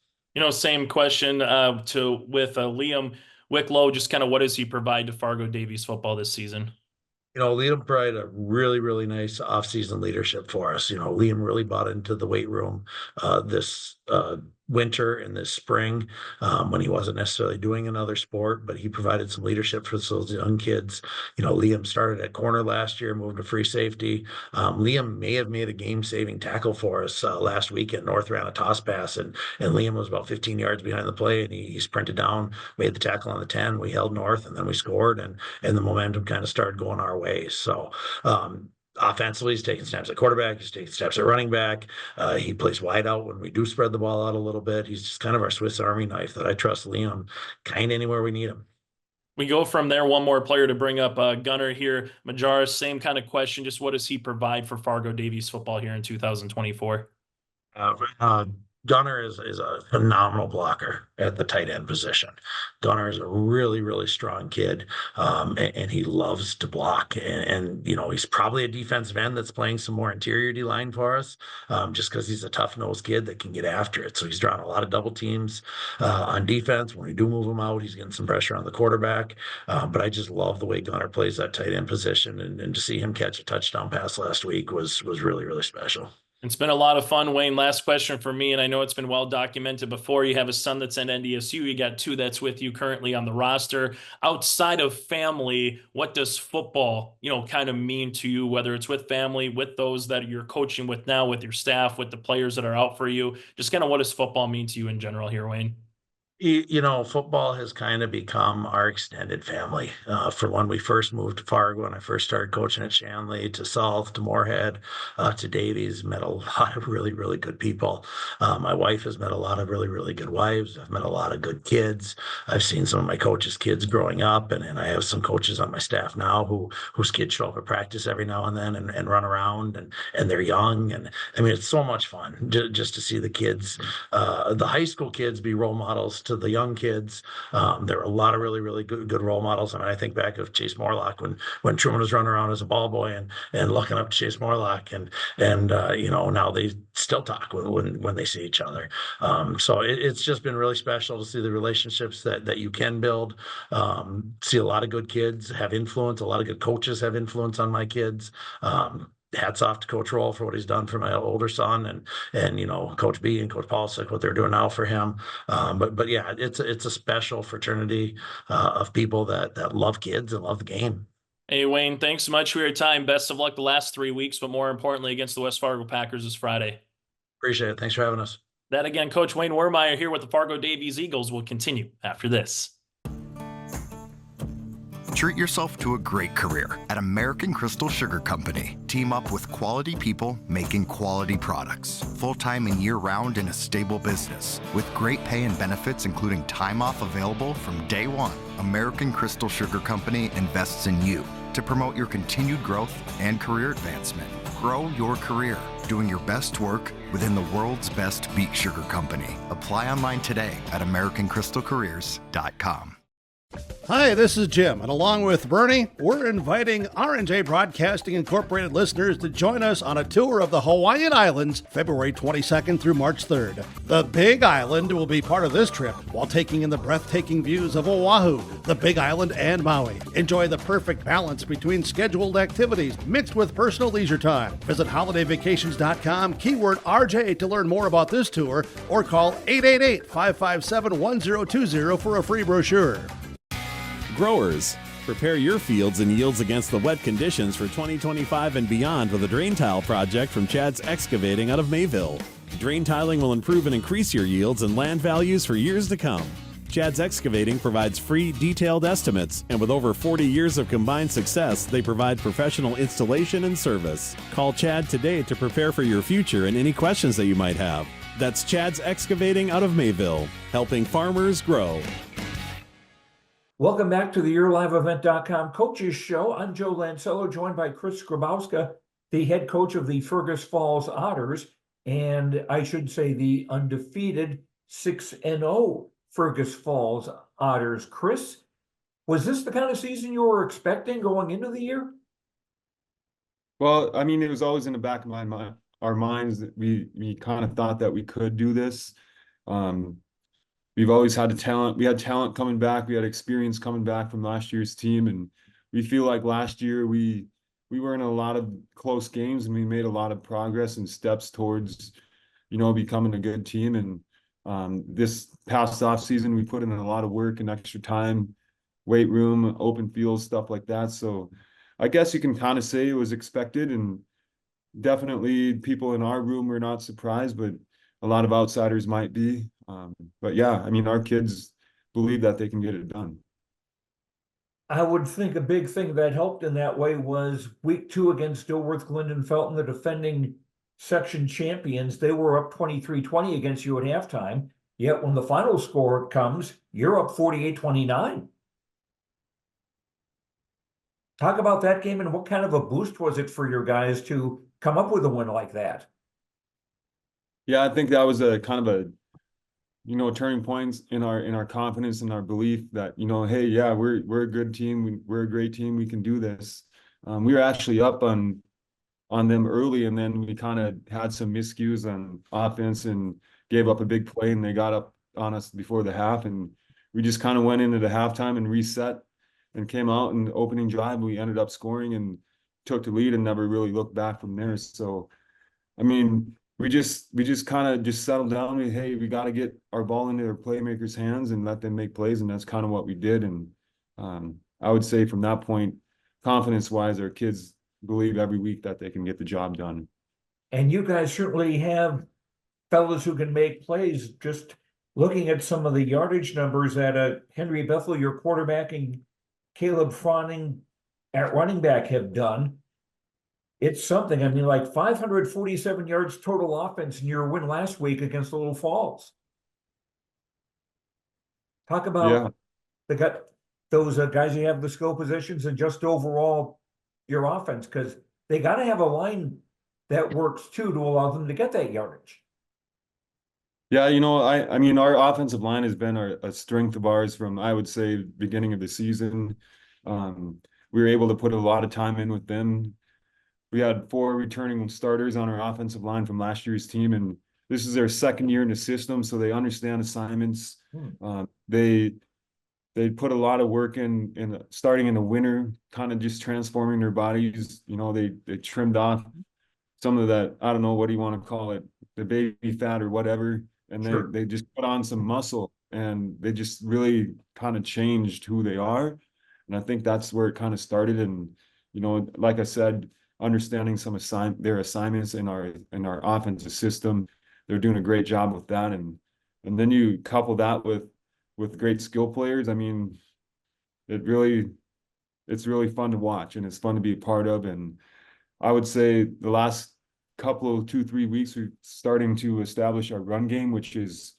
Speaker 1: Same question with Liam Wicklow. Just kind of what does he provide to Fargo Davies football this season?
Speaker 5: Liam provided a really, really nice off-season leadership for us. Liam really bought into the weight room this winter and this spring when he wasn't necessarily doing another sport, but he provided some leadership for those young kids. Liam started at corner last year, moved to free safety. Liam may have made a game-saving tackle for us last weekend. North ran a toss pass, and Liam was about 15 yards behind the play, and he sprinted down, made the tackle on the 10. We held North, and then we scored, and the momentum kind of started going our way. So offensively, he's taking snaps at quarterback. He's taking snaps at running back. He plays wide out when we do spread the ball out a little bit. He's just kind of our Swiss Army knife that I trust Liam kind of anywhere we need him.
Speaker 1: We go from there. One more player to bring up, Gunnar here. Majaris, same kind of question. Just what does he provide for Fargo Davies football here in 2024?
Speaker 5: Uh, Gunnar is a phenomenal blocker at the tight end position. Gunnar is a really, really strong kid, and he loves to block. And, you know, he's probably a defensive end that's playing some more interior D line for us, just because he's a tough-nosed kid that can get after it. So he's drawing a lot of double teams on defense. When we do move him out, he's getting some pressure on the quarterback. But I just love the way Gunnar plays that tight end position, and to see him catch a touchdown pass last week was really, really special.
Speaker 1: It's been a lot of fun, Wayne. Last question for me, and I know it's been well documented before. You have a son that's at NDSU. You got two that's with you currently on the roster. Outside of family, what does football, kind of mean to you, whether it's with family, with those that you're coaching with now, with your staff, with the players that are out for you? Just kind of what does football mean to you in general here, Wayne?
Speaker 5: Football has kind of become our extended family. From when we first moved to Fargo, when I first started coaching at Shanley, to South, to Moorhead, to Davies, met a lot of really, really good people. My wife has met a lot of really, really good wives. I've met a lot of good kids. I've seen some of my coaches' kids growing up, and I have some coaches on my staff now whose kids show up at practice every now and then and run around, and they're young. And I mean, it's so much fun just to see the kids, the high school kids, be role models to the young kids. There are a lot of really, really good role models. I mean, I think back of Chase Morlock when Truman was running around as a ball boy and looking up to Chase Morlock, and now they still talk when they see each other. So it's just been really special to see the relationships that you can build. See a lot of good kids have influence. A lot of good coaches have influence on my kids. Hats off to Coach Roll for what he's done for my older son, and Coach B and Coach Paulsick, what they're doing now for him. But yeah, it's a special fraternity of people that love kids and love the game.
Speaker 1: Hey, Wayne, thanks so much for your time. Best of luck the last 3 weeks, but more importantly, against the West Fargo Packers this Friday.
Speaker 5: Appreciate it. Thanks for having us.
Speaker 1: That again, Coach Wayne Werremeyer here with the Fargo Davies Eagles will continue after this.
Speaker 6: Treat yourself to a great career at American Crystal Sugar Company. Team up with quality people making quality products. Full-time and year-round in a stable business. With great pay and benefits, including time off available from day one. American Crystal Sugar Company invests in you to promote your continued growth and career advancement. Grow your career, doing your best work within the world's best beet sugar company. Apply online today at AmericanCrystalCareers.com.
Speaker 4: Hi, this is Jim, and along with Bernie, we're inviting R&J Broadcasting Incorporated listeners to join us on a tour of the Hawaiian Islands, February 22nd through March 3rd. The Big Island will be part of this trip, while taking in the breathtaking views of Oahu, the Big Island, and Maui. Enjoy the perfect balance between scheduled activities mixed with personal leisure time. Visit holidayvacations.com, keyword RJ to learn more about this tour, or call 888-557-1020 for a free brochure.
Speaker 7: Growers, prepare your fields and yields against the wet conditions for 2025 and beyond with a drain tile project from Chad's Excavating out of Mayville. Drain tiling will improve and increase your yields and land values for years to come. Chad's Excavating provides free, detailed estimates, and with over 40 years of combined success, they provide professional installation and service. Call Chad today to prepare for your future and any questions that you might have. That's Chad's Excavating out of Mayville, helping farmers grow.
Speaker 8: Welcome back to the YourLiveEvent.com Coaches Show. I'm Joe Lancello, joined by Chris Grabowska, the head coach of the Fergus Falls Otters, and I should say the undefeated 6-0 Fergus Falls Otters. Chris, was this the kind of season you were expecting going into the year?
Speaker 9: Well, I mean, it was always in the back of our minds that we kind of thought that we could do this. We've always had the talent. We had talent coming back. We had experience coming back from last year's team. And we feel like last year we were in a lot of close games and we made a lot of progress and steps towards, becoming a good team. And this past off season, we put in a lot of work and extra time, weight room, open field, stuff like that. So I guess you can kind of say it was expected, and definitely people in our room were not surprised, but a lot of outsiders might be. But yeah, I mean, our kids believe that they can get it done.
Speaker 8: I would think a big thing that helped in that way was week 2 against Dilworth Glendon Felton, the defending section champions. They were up 23-20 against you at halftime. Yet when the final score comes, you're up 48-29. Talk about that game and what kind of a boost was it for your guys to come up with a win like that?
Speaker 9: Yeah, I think that was a kind of a, turning points in our confidence and our belief that, hey, yeah, we're a good team. We're a great team. We can do this. We were actually up on them early, and then we kind of had some miscues on offense and gave up a big play, and they got up on us before the half, and we just kind of went into the halftime and reset and came out, and opening drive we ended up scoring and took the lead and never really looked back from there. So I mean, we just kind of just settled down. Hey, we got to get our ball into their playmakers' hands and let them make plays, and that's kind of what we did. And I would say from that point, confidence-wise, our kids believe every week that they can get the job done.
Speaker 8: And you guys certainly have fellas who can make plays. Just looking at some of the yardage numbers that Henry Bethel, your quarterback, and Caleb Froning at running back have done, it's something. I mean, like 547 yards total offense in your win last week against Little Falls. Talk about those guys you have the skill positions and just overall your offense, because they got to have a line that works too to allow them to get that yardage.
Speaker 9: Yeah, I mean, our offensive line has been a strength of ours from, I would say, beginning of the season. We were able to put a lot of time in with them. We had 4 returning starters on our offensive line from last year's team, and this is their second year in the system, so they understand assignments. They put a lot of work in starting in the winter, kind of just transforming their bodies. They trimmed off some of that, I don't know, what do you want to call it, the baby fat or whatever, and they just put on some muscle, and they just really kind of changed who they are. And I think that's where it kind of started. And like I said, understanding their assignments in our offensive system, they're doing a great job with that. And then you couple that with great skill players. I mean, it's really fun to watch, and it's fun to be a part of. And I would say the last couple of 2-3 weeks, we're starting to establish our run game, which has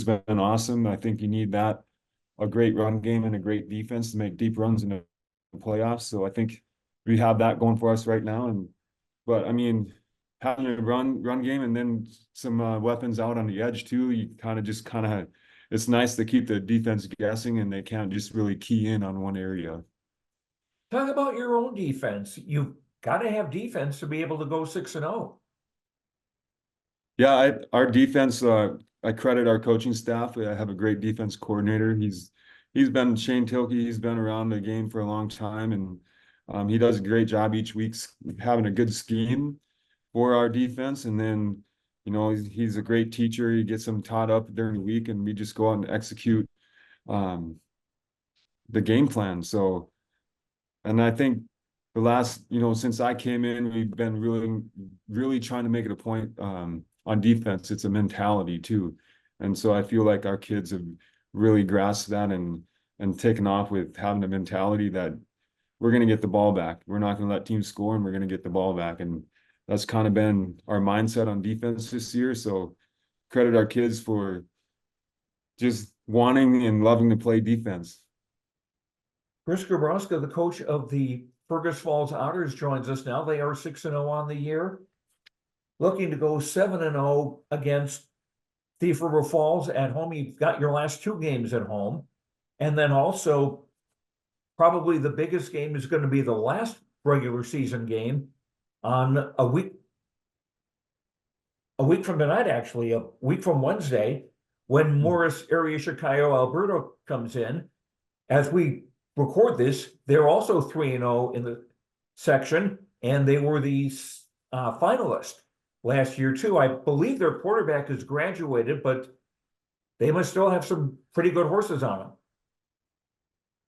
Speaker 9: been awesome. I think you need that, a great run game and a great defense to make deep runs in the playoffs. So I think we have that going for us right now. But I mean, having a run game and then some weapons out on the edge too, you kind of it's nice to keep the defense guessing, and they can't just really key in on one area.
Speaker 8: Talk about your own defense. You've got to have defense to be able to go 6-0.
Speaker 9: Yeah, our defense, I credit our coaching staff. I have a great defense coordinator. He's been Shane Tilke. He's been around the game for a long time, and he does a great job each week having a good scheme for our defense. And then, he's a great teacher. He gets them taught up during the week, and we just go out and execute the game plan. So, and I think the last, since I came in, we've been really, really trying to make it a point on defense. It's a mentality too. And so I feel like our kids have really grasped that and taken off with having a mentality that we're going to get the ball back. We're not going to let teams score, and we're going to get the ball back. And that's kind of been our mindset on defense this year. So credit our kids for just wanting and loving to play defense.
Speaker 8: Chris Grabowska, the coach of the Fergus Falls Otters, joins us now. They are 6-0 on the year, looking to go 7-0 against Thief River Falls at home. You've got your last 2 games at home. And then also, probably the biggest game is going to be the last regular season game on a week from tonight, actually, a week from Wednesday, when Morris area Chicago, Alberta comes in. As we record this, they're also 3-0 in the section, and they were the finalist last year too. I believe their quarterback has graduated, but they must still have some pretty good horses on them.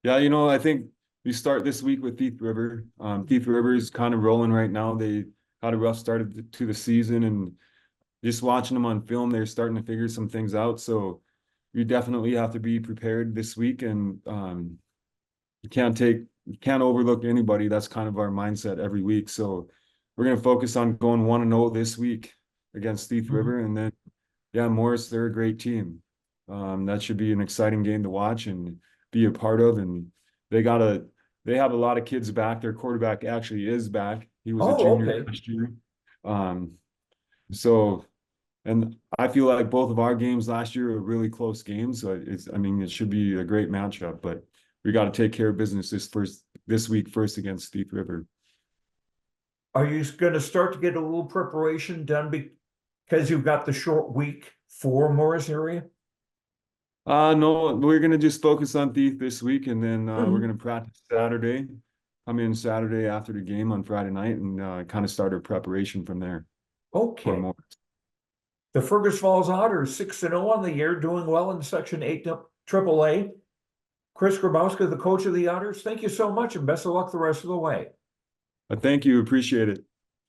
Speaker 9: Yeah, I think we start this week with Thief River. Thief River is kind of rolling right now. They had a rough start to the season, and just watching them on film, they're starting to figure some things out. So you definitely have to be prepared this week, and you can't overlook anybody. That's kind of our mindset every week. So we're going to focus on going 1-0 this week against Thief River. And then, Morris, they're a great team. That should be an exciting game to watch and be a part of. And they got a they have a lot of kids back. Their quarterback actually is back. He was a
Speaker 8: Oh,
Speaker 9: junior
Speaker 8: okay.
Speaker 9: last year. So, and I feel like both of our games last year were really close games. So it should be a great matchup, but we got to take care of business this week first against Thief River.
Speaker 8: Are you going to start to get a little preparation done because you've got the short week for Morris area?
Speaker 9: No, we're going to just focus on Thief this week, and then we're going to practice Saturday. Come in Saturday after the game on Friday night and kind of start our preparation from there.
Speaker 8: Okay. The Fergus Falls Otters 6-0 on the year, doing well in Section 8 AAA. Chris Grabowska, the coach of the Otters, thank you so much and best of luck the rest of the way.
Speaker 9: Thank you. Appreciate it.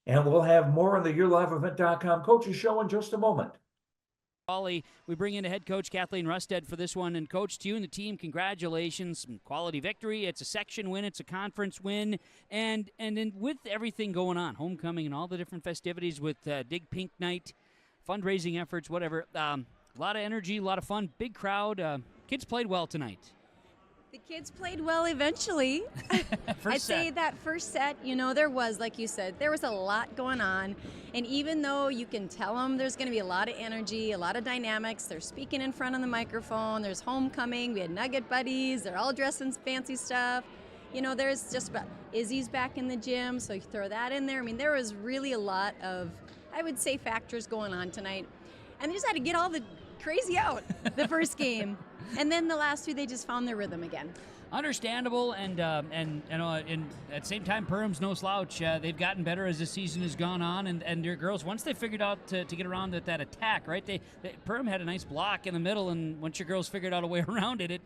Speaker 8: And we'll have more on the YLEVEvent.com Coaches Show in just a moment.
Speaker 10: Hawley, we bring in the head coach, Kathleen Rustad, for this one. And, Coach, to you and the team, congratulations. Some quality victory. It's a section win. It's a conference win. And then with everything going on, homecoming and all the different festivities with Dig Pink Night, fundraising efforts, whatever, a lot of energy, a lot of fun, big crowd. Kids played well tonight.
Speaker 11: The kids played well eventually. I'd say that first set, there was, like you said, there was a lot going on. And even though you can tell them there's going to be a lot of energy, a lot of dynamics, they're speaking in front of the microphone, there's homecoming, we had Nugget buddies, they're all dressed in fancy stuff. There's just about, Izzy's back in the gym, so you throw that in there. I mean, there was really a lot of, I would say, factors going on tonight. And they just had to get all the crazy out the first game. And then the last two, they just found their rhythm again.
Speaker 10: Understandable, and at the same time, Perham's no slouch. They've gotten better as the season has gone on, and your girls, once they figured out to get around that attack, right? Perham had a nice block in the middle, and once your girls figured out a way around it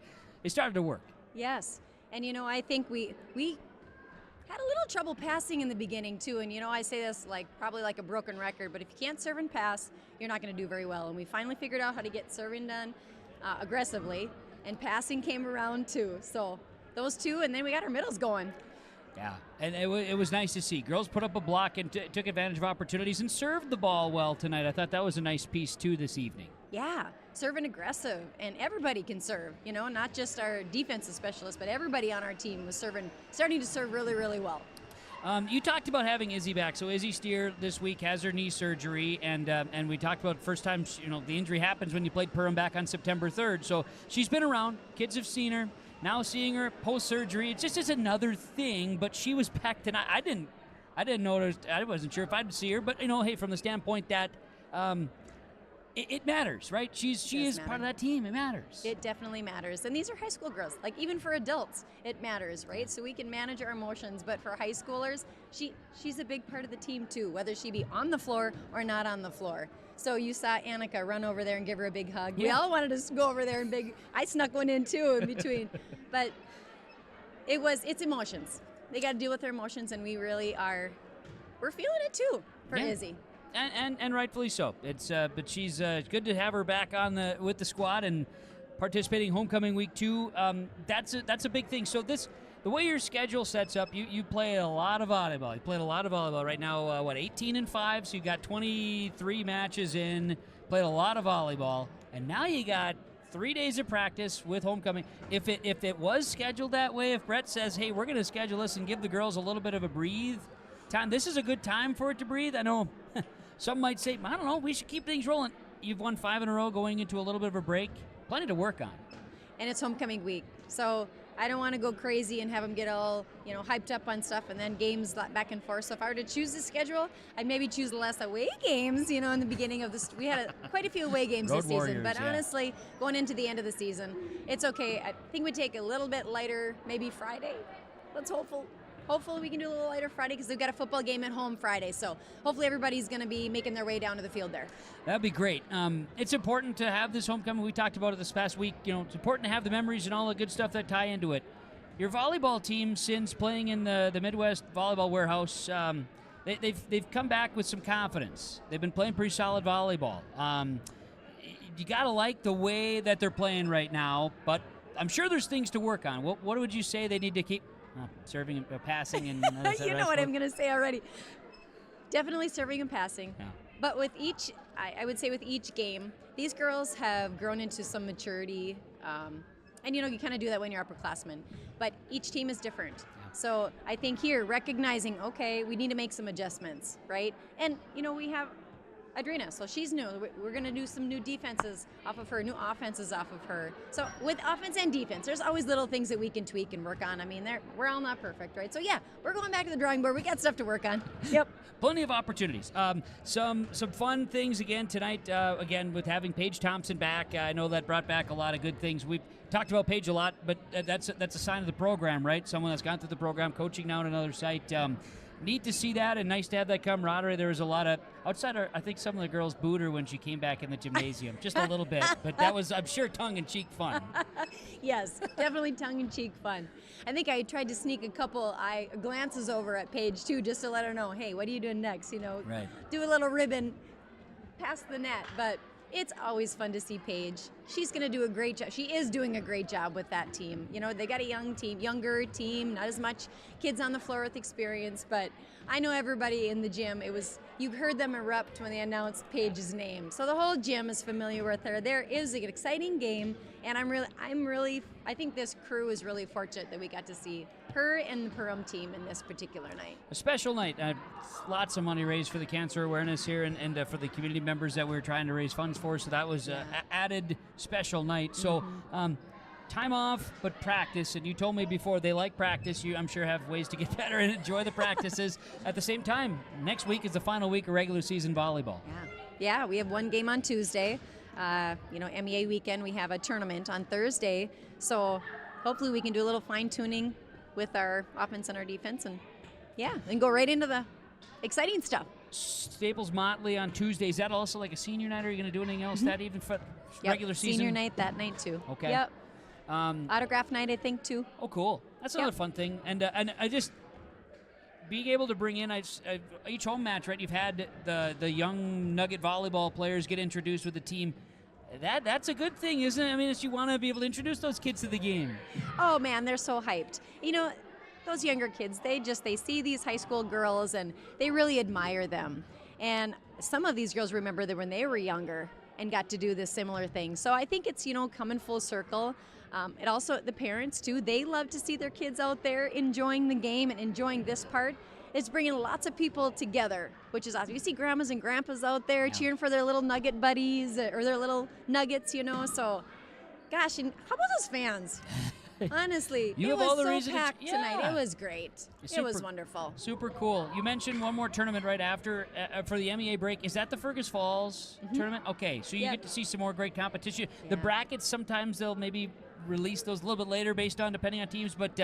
Speaker 10: started to work.
Speaker 11: Yes, and I think we had a little trouble passing in the beginning too, and I say this probably like a broken record, but if you can't serve and pass, you're not going to do very well. And we finally figured out how to get serving done aggressively, and passing came around too. So those two, and then we got our middles going.
Speaker 10: Yeah, and it was nice to see. Girls put up a block and took advantage of opportunities and served the ball well tonight. I thought that was a nice piece too this evening.
Speaker 11: Yeah, serving aggressive, and everybody can serve, not just our defensive specialists, but everybody on our team was starting to serve really, really well.
Speaker 10: You talked about having Izzy back. So Izzy Steer this week has her knee surgery, and we talked about first time, the injury happens when you played Perham back on September 3rd. So she's been around. Kids have seen her. Now seeing her post-surgery, it's just another thing, but she was back tonight. I didn't notice. I wasn't sure if I'd see her, but, hey, from the standpoint that it matters, right? She is part of that team. It matters.
Speaker 11: It definitely matters. And these are high school girls. Even for adults, it matters, right? So we can manage our emotions, but for high schoolers, she's a big part of the team too, whether she be on the floor or not on the floor. So you saw Annika run over there and give her a big hug. Yeah. We all wanted to go over there and I snuck one in too in between. But it's emotions. They got to deal with their emotions, and we're feeling it too for Izzy.
Speaker 10: And rightfully so. It's but she's good to have her back with the squad and participating homecoming week 2. That's a big thing. So the way your schedule sets up, you play a lot of volleyball. You played a lot of volleyball right now. 18-5. So you got 23 matches in. Played a lot of volleyball, and now you got 3 days of practice with homecoming. If it was scheduled that way, if Brett says, hey, we're going to schedule this and give the girls a little bit of a breathe time, this is a good time for it to breathe. I know. Some might say, I don't know, we should keep things rolling. You've won 5 in a row going into a little bit of a break. Plenty to work on.
Speaker 11: And it's homecoming week. So I don't want to go crazy and have them get all, hyped up on stuff and then games back and forth. So if I were to choose the schedule, I'd maybe choose less away games, in the beginning of this. We had quite a few away games this season. But honestly, going into the end of the season, it's okay. I think we'd take a little bit lighter, maybe Friday. Let's Hopefully we can do a little lighter Friday because they've got a football game at home Friday. So hopefully everybody's going to be making their way down to the field there.
Speaker 10: That'd be great. It's important to have this homecoming. We talked about it this past week. It's important to have the memories and all the good stuff that tie into it. Your volleyball team, since playing in the Midwest Volleyball Warehouse, they've come back with some confidence. They've been playing pretty solid volleyball. You got to like the way that they're playing right now, but I'm sure there's things to work on. What would you say they need to keep? Serving and passing and
Speaker 11: you know what I'm going to say already. Definitely serving and passing. Yeah. But with I would say with each game, these girls have grown into some maturity And you kind of do that when you're upperclassmen, but each team is different. So I think here, recognizing, okay, we need to make some adjustments, right? And we have Adrina, so she's new. We're going to do some new defenses off of her, new offenses off of her. So with offense and defense, there's always little things that we can tweak and work on. I mean, we're all not perfect, right? So yeah, we're going back to the drawing board. We got stuff to work on. Yep.
Speaker 10: Plenty of opportunities. Some fun things again tonight. Again, with having Paige Thompson back, I know that brought back a lot of good things. We've talked about Paige a lot, but that's a sign of the program, right? Someone that's gone through the program, coaching now at another site. Neat to see that, and nice to have that camaraderie. There was a lot of I think some of the girls booed her when she came back in the gymnasium, just a little bit. But that was, I'm sure, tongue-in-cheek fun.
Speaker 11: Yes, definitely tongue-in-cheek fun. I think I tried to sneak a couple glances over at Paige too, just to let her know, hey, what are you doing next?
Speaker 10: Right.
Speaker 11: Do a little ribbon past the net. But it's always fun to see Paige. She's going to do a great job. She is doing a great job with that team. They got a younger team, not as much kids on the floor with experience, but I know everybody in the gym, you heard them erupt when they announced Paige's name. So the whole gym is familiar with her. There is an exciting game, and I think this crew is really fortunate that we got to see her and the Perham team in this particular night.
Speaker 10: A special night. Lots of money raised for the cancer awareness here and for the community members that we were trying to raise funds for, so that was added special night. So time off, but practice. And you told me before they like practice. You, I'm sure, have ways to get better and enjoy the practices. At the same time, next week is the final week of regular season volleyball.
Speaker 11: Yeah, we have one game on Tuesday. MEA weekend, we have a tournament on Thursday. So hopefully we can do a little fine-tuning with our offense and our defense, and then go right into the exciting stuff.
Speaker 10: Staples Motley on Tuesday. Is that also like a senior night, or are you going to do anything else that even for regular season?
Speaker 11: Senior night that night too.
Speaker 10: Okay.
Speaker 11: Yep. Autograph night, I think, too.
Speaker 10: Oh, cool. That's another fun thing. And I just being able to bring in each home match, right? You've had the young Nugget volleyball players get introduced with the team. That's a good thing, isn't it? I mean, you want to be able to introduce those kids to the game.
Speaker 11: Oh man, they're so hyped. Those younger kids, they see these high school girls and they really admire them. And some of these girls remember that when they were younger and got to do this similar thing. So I think it's, coming full circle. It also, the parents too, they love to see their kids out there enjoying the game and enjoying this part. It's bringing lots of people together, which is awesome. You see grandmas and grandpas out there cheering for their little nugget buddies or their little nuggets, So, gosh, and how about those fans? Honestly, it was so packed tonight. It was great. It was wonderful.
Speaker 10: Super cool. You mentioned one more tournament right after for the MEA break. Is that the Fergus Falls tournament? Okay, so you get to see some more great competition. Yeah. The brackets, sometimes they'll maybe release those a little bit later depending on teams, but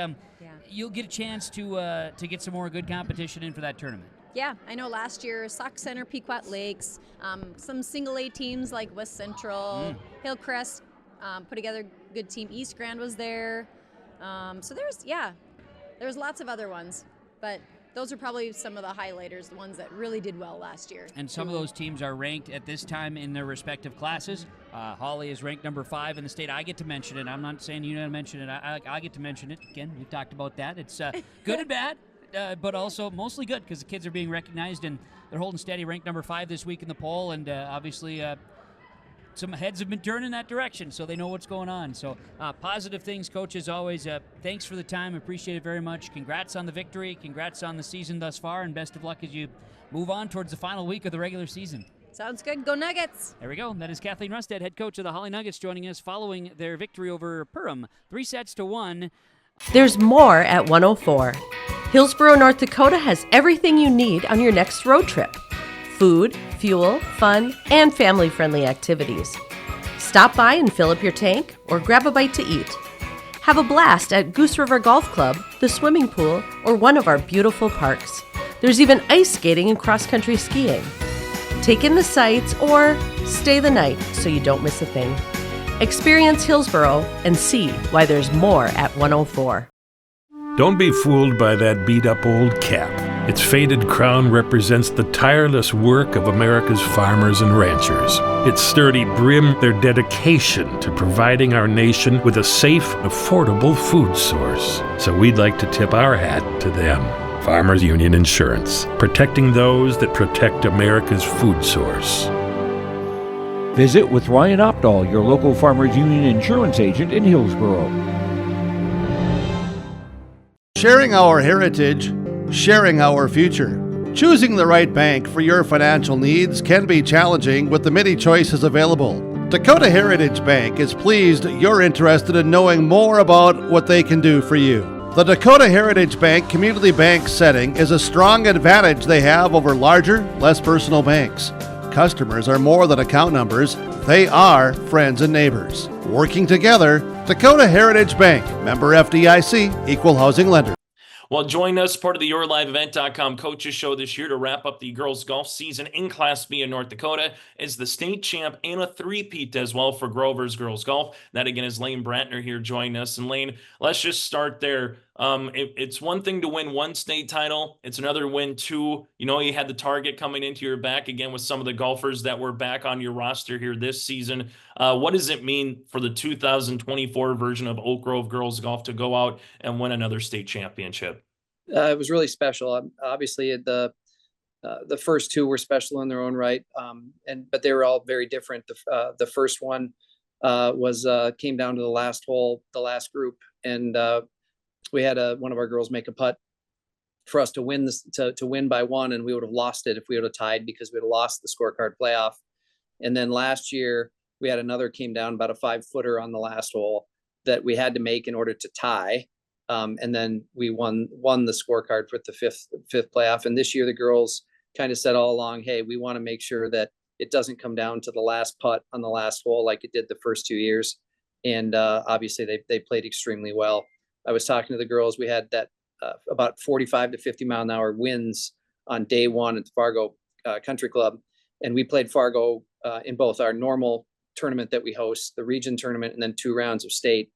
Speaker 10: you'll get a chance to get some more good competition in for that tournament.
Speaker 11: Yeah, I know last year, Sauk Center, Pequot Lakes, some single A teams like West Central, Hillcrest, put together a good team. East Grand was there. So there's lots of other ones, but those are probably some of the highlighters, the ones that really did well last year.
Speaker 10: And some of those teams are ranked at this time in their respective classes. Hawley is ranked number 5 in the state. I get to mention it. I'm not saying you don't mention it. I get to mention it. Again, we've talked about that. It's good and bad, but also mostly good because the kids are being recognized and they're holding steady, ranked number 5 this week in the poll, and obviously some heads have been turned in that direction, so they know what's going on. So positive things, Coach, as always. Thanks for the time. Appreciate it very much. Congrats on the victory. Congrats on the season thus far, and best of luck as you move on towards the final week of the regular season.
Speaker 11: Sounds good. Go Nuggets.
Speaker 10: There we go. That is Kathleen Rustad, head coach of the Hawley Nuggets, joining us following their victory over Perham, 3-1.
Speaker 12: There's more at 104. Hillsborough, North Dakota has everything you need on your next road trip. Food, fuel, fun, and family-friendly activities. Stop by and fill up your tank or grab a bite to eat. Have a blast at Goose River Golf Club, the swimming pool, or one of our beautiful parks. There's even ice skating and cross-country skiing. Take in the sights or stay the night so you don't miss a thing. Experience Hillsborough and see why there's more at 104.
Speaker 13: Don't be fooled by that beat-up old cap. Its faded crown represents the tireless work of America's farmers and ranchers. Its sturdy brim, their dedication to providing our nation with a safe, affordable food source. So we'd like to tip our hat to them. Farmers Union Insurance, protecting those that protect America's food source.
Speaker 8: Visit with Ryan Opdahl, your local Farmers Union insurance agent in Hillsborough.
Speaker 4: Sharing our heritage, sharing our future. Choosing the right bank for your financial needs can be challenging with the many choices available. Dakota Heritage Bank is pleased you're interested in knowing more about what they can do for you. The Dakota Heritage Bank community bank setting is a strong advantage they have over larger, less personal banks. Customers are more than account numbers, they are friends and neighbors. Working together, Dakota Heritage Bank, member FDIC, equal housing lender.
Speaker 1: Well, join us, part of the YourLiveEvent.com Coaches Show this year to wrap up the girls' golf season in Class B in North Dakota as the state champ and a three-peat as well for Grover's Girls Golf. That, again, is Laine Brantner here joining us. And, Laine, let's just start there. It's one thing to win one state title. It's another win two. You know, you had the target coming into your back again with some of the golfers that were back on your roster here this season. What does it mean for the 2024 version of Oak Grove Girls Golf to go out and win another state championship?
Speaker 14: It was really special. Obviously, the first two were special in their own right, but they were all very different. The first one came down to the last hole, the last group, and we had one of our girls make a putt for us to win this, to win by one, and we would have lost it if we would have tied because we would have lost the scorecard playoff. And then last year we had another came down about a 5-footer on the last hole that we had to make in order to tie. And then we won the scorecard for the fifth playoff. And this year the girls kind of said all along, hey, we want to make sure that it doesn't come down to the last putt on the last hole like it did the first 2 years. And obviously they played extremely well. I was talking to the girls. We had that about 45 to 50 mile an hour winds on day one at the Fargo Country Club. And we played Fargo in both our normal tournament that we host, the region tournament, and then 2 rounds of state.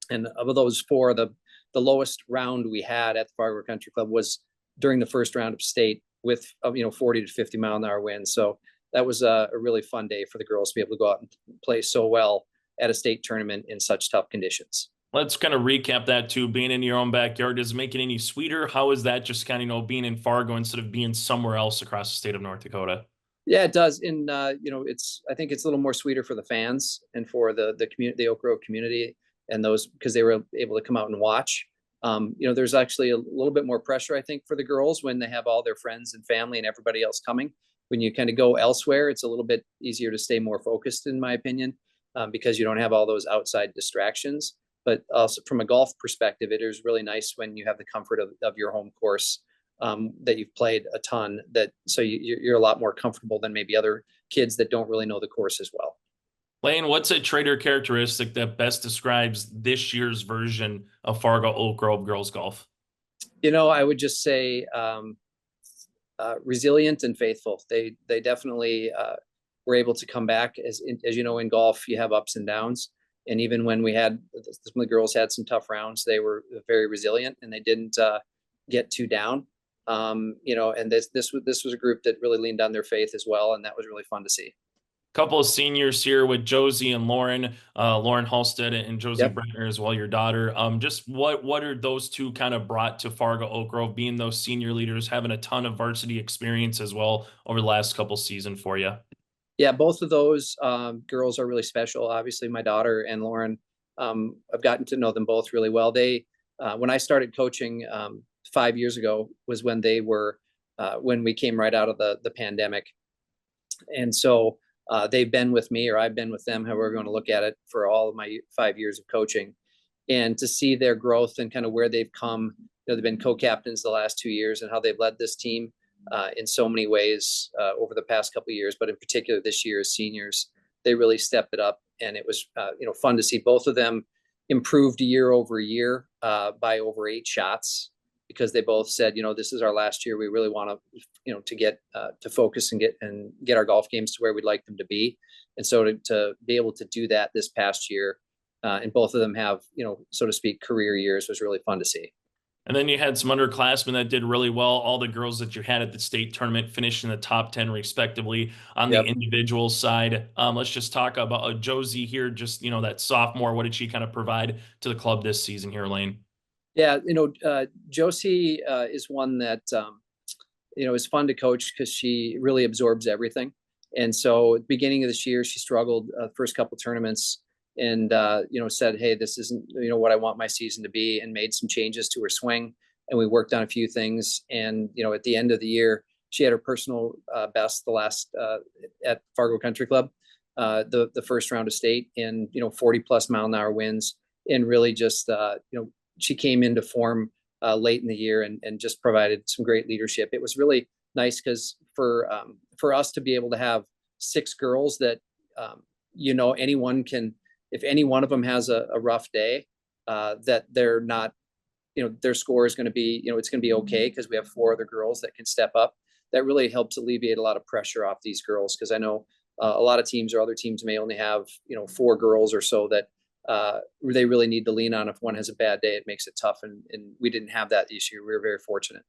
Speaker 14: And of those 4, the lowest round we had at the Fargo Country Club was during the first round of state with 40 to 50 mile an hour winds. So that was a really fun day for the girls to be able to go out and play so well at a state tournament in such tough conditions.
Speaker 1: Let's kind of recap that too. Being in your own backyard, does it make it any sweeter? How is that just kind of, being in Fargo instead of being somewhere else across the state of North Dakota?
Speaker 14: Yeah, it does. And, I think it's a little more sweeter for the fans and for the community, the Oak Grove community, and those, because they were able to come out and watch. There's actually a little bit more pressure, I think, for the girls when they have all their friends and family and everybody else coming. When you kind of go elsewhere, it's a little bit easier to stay more focused, in my opinion, because you don't have all those outside distractions. But also from a golf perspective, it is really nice when you have the comfort of your home course, that you've played a ton, so you're a lot more comfortable than maybe other kids that don't really know the course as well.
Speaker 1: Laine, what's a trait or characteristic that best describes this year's version of Fargo Oak Grove Girls Golf?
Speaker 14: I would just say resilient and faithful. They definitely were able to come back. As you know, in golf, you have ups and downs. And even when some of the girls had some tough rounds, they were very resilient and they didn't get too down. And this was a group that really leaned on their faith as well, and that was really fun to see.
Speaker 1: Couple of seniors here with Josie and Lauren Halstead and Josie
Speaker 14: Yep.
Speaker 1: Brantner as well, your daughter. Just what are those two kind of brought to Fargo Oak Grove, being those senior leaders, having a ton of varsity experience as well over the last couple seasons for you?
Speaker 14: Yeah, both of those girls are really special. Obviously, my daughter and Lauren, I've gotten to know them both really well. They, when I started coaching 5 years ago, was when they were when we came right out of the pandemic, and so they've been with me, or I've been with them, however we're going to look at it, for all of my 5 years of coaching, and to see their growth and kind of where they've come. They've been co-captains the last 2 years, and how they've led this team in so many ways over the past couple of years, but in particular this year as seniors, they really stepped it up, and it was fun to see both of them improved year over year by over 8 shots, because they both said, this is our last year. We really want to, to get to focus and get our golf games to where we'd like them to be. And so to be able to do that this past year, and both of them have, so to speak, career years, was really fun to see.
Speaker 1: And then you had some underclassmen that did really well. All the girls that you had at the state tournament finished in the top 10 respectively on the individual side. Let's just talk about Josie here, just, that sophomore. What did she kind of provide to the club this season here, Laine?
Speaker 14: Yeah, Josie is one that, is fun to coach because she really absorbs everything. And so at the beginning of this year, she struggled first couple tournaments and, said, hey, this isn't, what I want my season to be, and made some changes to her swing. And we worked on a few things. And, at the end of the year, she had her personal best the last at Fargo Country Club, the first round of state, and 40 plus mile an hour winds, and really just she came into form late in the year and just provided some great leadership. It was really nice because for us to be able to have 6 girls that anyone can, if any one of them has a rough day, that they're not, their score is going to be, it's going to be okay because we have 4 other girls that can step up. That really helps alleviate a lot of pressure off these girls, because I know a lot of teams or other teams may only have 4 girls or so that they really need to lean on. If one has a bad day, it makes it tough, and we didn't have that this year. We were very fortunate.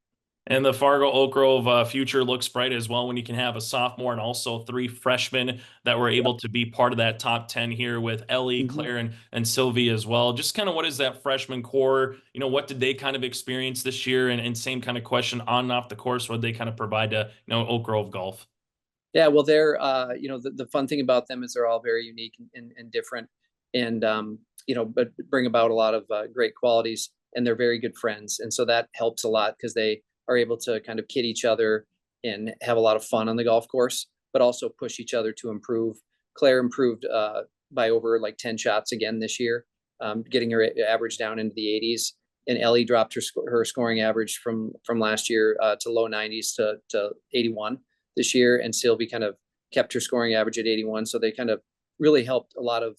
Speaker 1: And the Fargo Oak Grove future looks bright as well when you can have a sophomore and also 3 freshmen that were able to be part of that top 10 here with Ellie, Claire, and Sylvie as well. Just kind of what is that freshman core? What did they kind of experience this year? And same kind of question on and off the course, what they kind of provide to Oak Grove golf?
Speaker 14: Yeah, well, they're the fun thing about them is they're all very unique and different, and but bring about a lot of great qualities, and they're very good friends, and so that helps a lot because they are able to kind of kid each other and have a lot of fun on the golf course, but also push each other to improve. Claire improved by over 10 shots again this year, getting her average down into the 80s. And Ellie dropped her scoring average from last year to low 90s to 81 this year. And Sylvie kind of kept her scoring average at 81. So they kind of really helped a lot of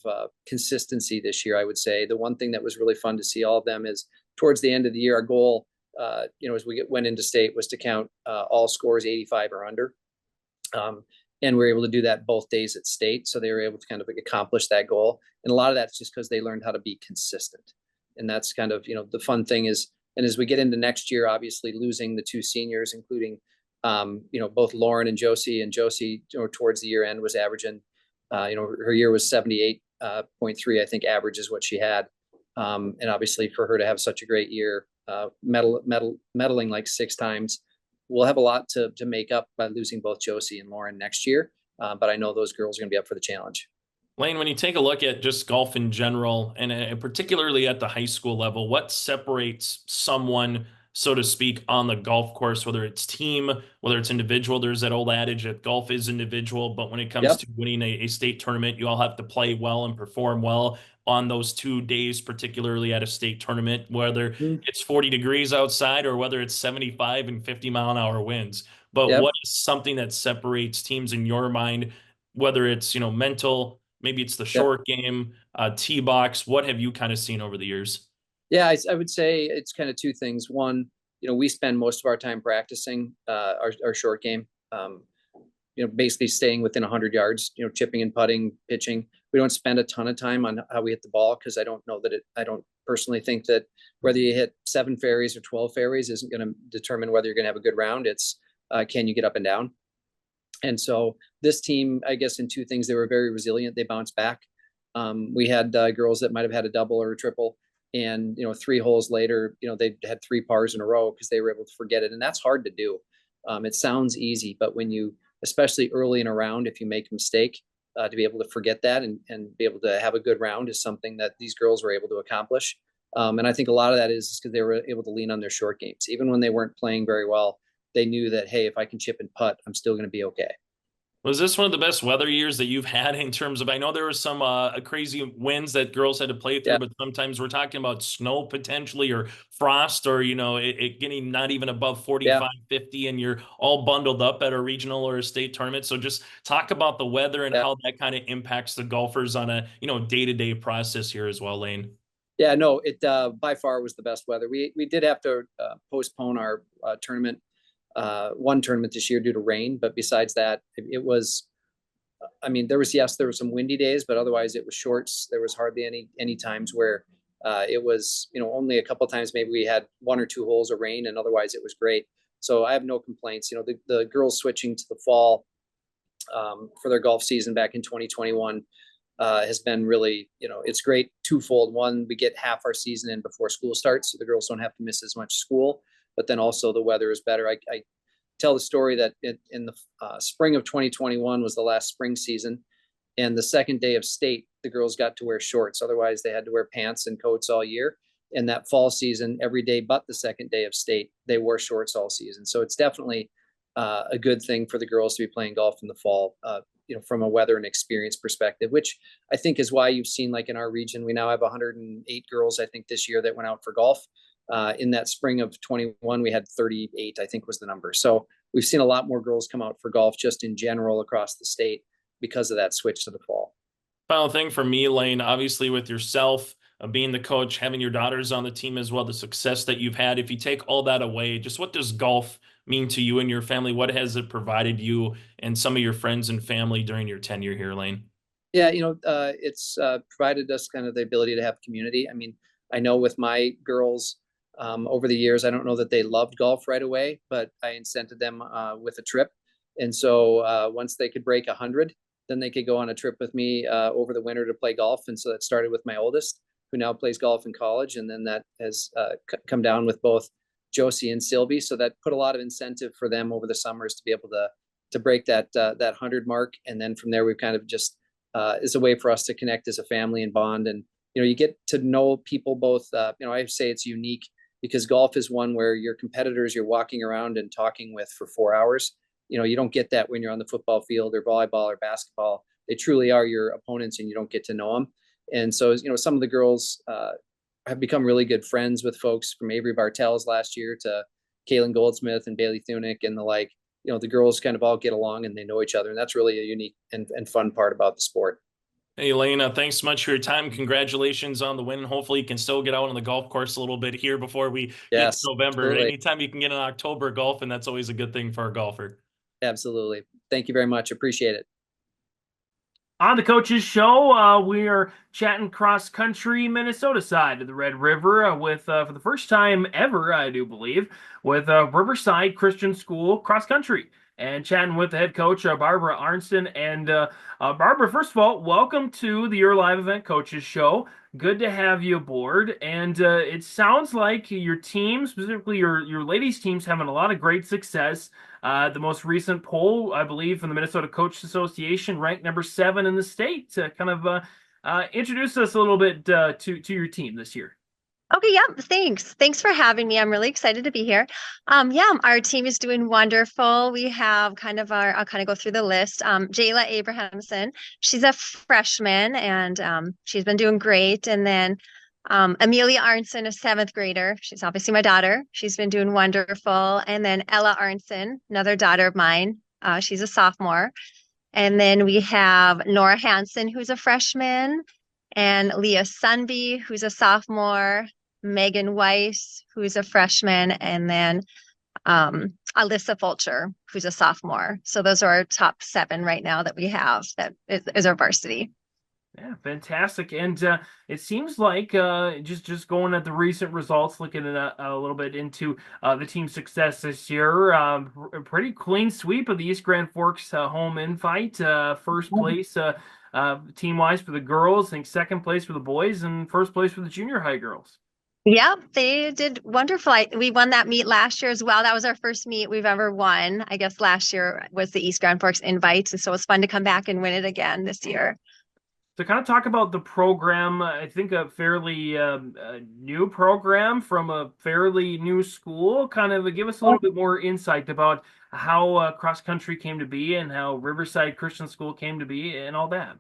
Speaker 14: consistency this year, I would say. The one thing that was really fun to see all of them is towards the end of the year, our goal, as we went into state, was to count all scores 85 or under. And we were able to do that both days at state. So they were able to kind of accomplish that goal. And a lot of that's just because they learned how to be consistent. And that's kind of, the fun thing is, and as we get into next year, obviously losing the 2 seniors, including, both Lauren and Josie, towards the year end was averaging, her year was 78.3, I think average is what she had. And obviously for her to have such a great year, medaling 6 times, we'll have a lot to make up by losing both Josie and Lauren next year. But I know those girls are going to be up for the challenge.
Speaker 1: Laine, when you take a look at just golf in general, and particularly at the high school level, what separates someone, so to speak, on the golf course, whether it's team, whether it's individual? There's that old adage that golf is individual, but when it comes to winning a state tournament, you all have to play well and perform well on those 2 days, particularly at a state tournament, whether it's 40 degrees outside or whether it's 75 and 50-mile-an-hour winds. But what is something that separates teams in your mind, whether it's, mental, maybe it's the short game, tee box? What have you kind of seen over the years?
Speaker 14: Yeah, I would say it's kind of 2 things. One, we spend most of our time practicing our short game, basically staying within 100 yards, chipping and putting, pitching. We don't spend a ton of time on how we hit the ball, because I don't personally think that whether you hit 7 fairways or 12 fairways isn't going to determine whether you're going to have a good round. It's can you get up and down? And so this team, I guess in 2 things, they were very resilient. They bounced back. We had girls that might have had a double or a triple, and 3 holes later, they had 3 pars in a row because they were able to forget it. And that's hard to do. It sounds easy, but when you, especially early in a round, if you make a mistake, to be able to forget that and be able to have a good round is something that these girls were able to accomplish. And I think a lot of that is because they were able to lean on their short games. Even when they weren't playing very well, they knew that, hey, if I can chip and putt, I'm still going to be okay.
Speaker 1: Was this one of the best weather years that you've had in terms of, I know there was some crazy winds that girls had to play through, but sometimes we're talking about snow potentially or frost or, it getting not even above 45, 50, and you're all bundled up at a regional or a state tournament. So just talk about the weather and how that kind of impacts the golfers on a, day-to-day process here as well, Laine.
Speaker 14: Yeah, no, it by far was the best weather. We did have to postpone our tournament. One tournament this year due to rain, but besides that, it was, there were some windy days, but otherwise it was shorts. There was hardly any times where it was, only a couple of times maybe we had 1 or 2 holes of rain, and otherwise it was great. So I have no complaints. The girls switching to the fall for their golf season back in 2021 has been really, it's great twofold. One, we get half our season in before school starts, so the girls don't have to miss as much school. But then also the weather is better. tell the story that in the spring of 2021 was the last spring season. And the second day of state, the girls got to wear shorts. Otherwise, they had to wear pants and coats all year. And that fall season, every day but the second day of state, they wore shorts all season. So it's definitely a good thing for the girls to be playing golf in the fall, from a weather and experience perspective, which I think is why you've seen, like in our region, we now have 108 girls, I think, this year that went out for golf. In that spring of 21, we had 38, I think was the number. So we've seen a lot more girls come out for golf just in general across the state because of that switch to the fall.
Speaker 1: Final thing for me, Laine, obviously with yourself, being the coach, having your daughters on the team as well, the success that you've had, if you take all that away, just what does golf mean to you and your family? What has it provided you and some of your friends and family during your tenure here, Laine?
Speaker 14: Yeah, it's provided us kind of the ability to have community. I mean, I know with my girls over the years, I don't know that they loved golf right away, but I incented them with a trip. And so once they could break 100, then they could go on a trip with me over the winter to play golf. And so that started with my oldest, who now plays golf in college. And then that has come down with both Josie and Sylvie. So that put a lot of incentive for them over the summers to be able to break that 100 mark. And then from there, we've kind of just is a way for us to connect as a family and bond. And, you get to know people both, I say it's unique because golf is one where your competitors you're walking around and talking with for 4 hours. You don't get that when you're on the football field or volleyball or basketball. They truly are your opponents and you don't get to know them. And so, some of the girls have become really good friends with folks from Avery Bartels last year to Kaylin Goldsmith and Bailey Thunick and the like. The girls kind of all get along and they know each other. And that's really a unique and fun part about the sport.
Speaker 1: Hey, Laine, thanks so much for your time. Congratulations on the win. Hopefully you can still get out on the golf course a little bit here before we get to November.
Speaker 14: Absolutely.
Speaker 1: Anytime you can get in October golfing, that's always a good thing for a golfer.
Speaker 14: Absolutely. Thank you very much. Appreciate it.
Speaker 2: On the Coaches Show, we are chatting cross-country Minnesota side of the Red River with, for the first time ever, I do believe, with Riverside Christian School cross-country. And chatting with the head coach, Barbara Arntson. And Barbara, first of all, welcome to the Your Live Event Coaches Show. Good to have you aboard. And it sounds like your team, specifically your ladies' team's having a lot of great success. The most recent poll, I believe, from the Minnesota Coaches Association ranked number 7 in the state. Kind of introduce us a little bit to your team this year.
Speaker 15: Okay, yeah, thanks. Thanks for having me. I'm really excited to be here. Our team is doing wonderful. We have I'll kind of go through the list. Jayla Abrahamson, she's a freshman and she's been doing great. And then Amelia Arntson, a 7th grader. She's obviously my daughter. She's been doing wonderful. And then Ella Arntson, another daughter of mine. She's a sophomore. And then we have Nora Hansen, who's a freshman, and Leah Sunby, who's a sophomore, Megan Weiss, who's a freshman, and then Alyssa Fulcher, who's a sophomore. So those are our top 7 right now that we have that is our varsity.
Speaker 2: Yeah, fantastic. And it seems like just going at the recent results, looking at a little bit into the team's success this year, a pretty clean sweep of the East Grand Forks home invite. First place team-wise for the girls, I think second place for the boys, and first place for the junior high girls.
Speaker 15: Yeah, they did wonderful. We won that meet last year as well. That was our first meet we've ever won. I guess last year was the East Grand Forks Invites, and so it was fun to come back and win it again this year.
Speaker 2: To kind of talk about the program, I think a fairly new program from a fairly new school. Kind of give us a little bit more insight about how cross-country came to be and how Riverside Christian School came to be and all that.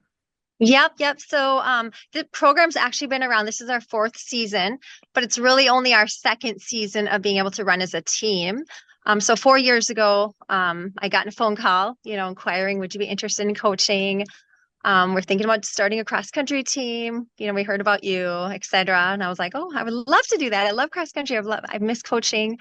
Speaker 15: Yep. So the program's actually been around. This is our 4th season, but it's really only our 2nd season of being able to run as a team. So 4 years ago, I got a phone call, inquiring, would you be interested in coaching? We're thinking about starting a cross-country team. We heard about you, etc. And I was like, oh, I would love to do that. I love cross-country. I miss coaching.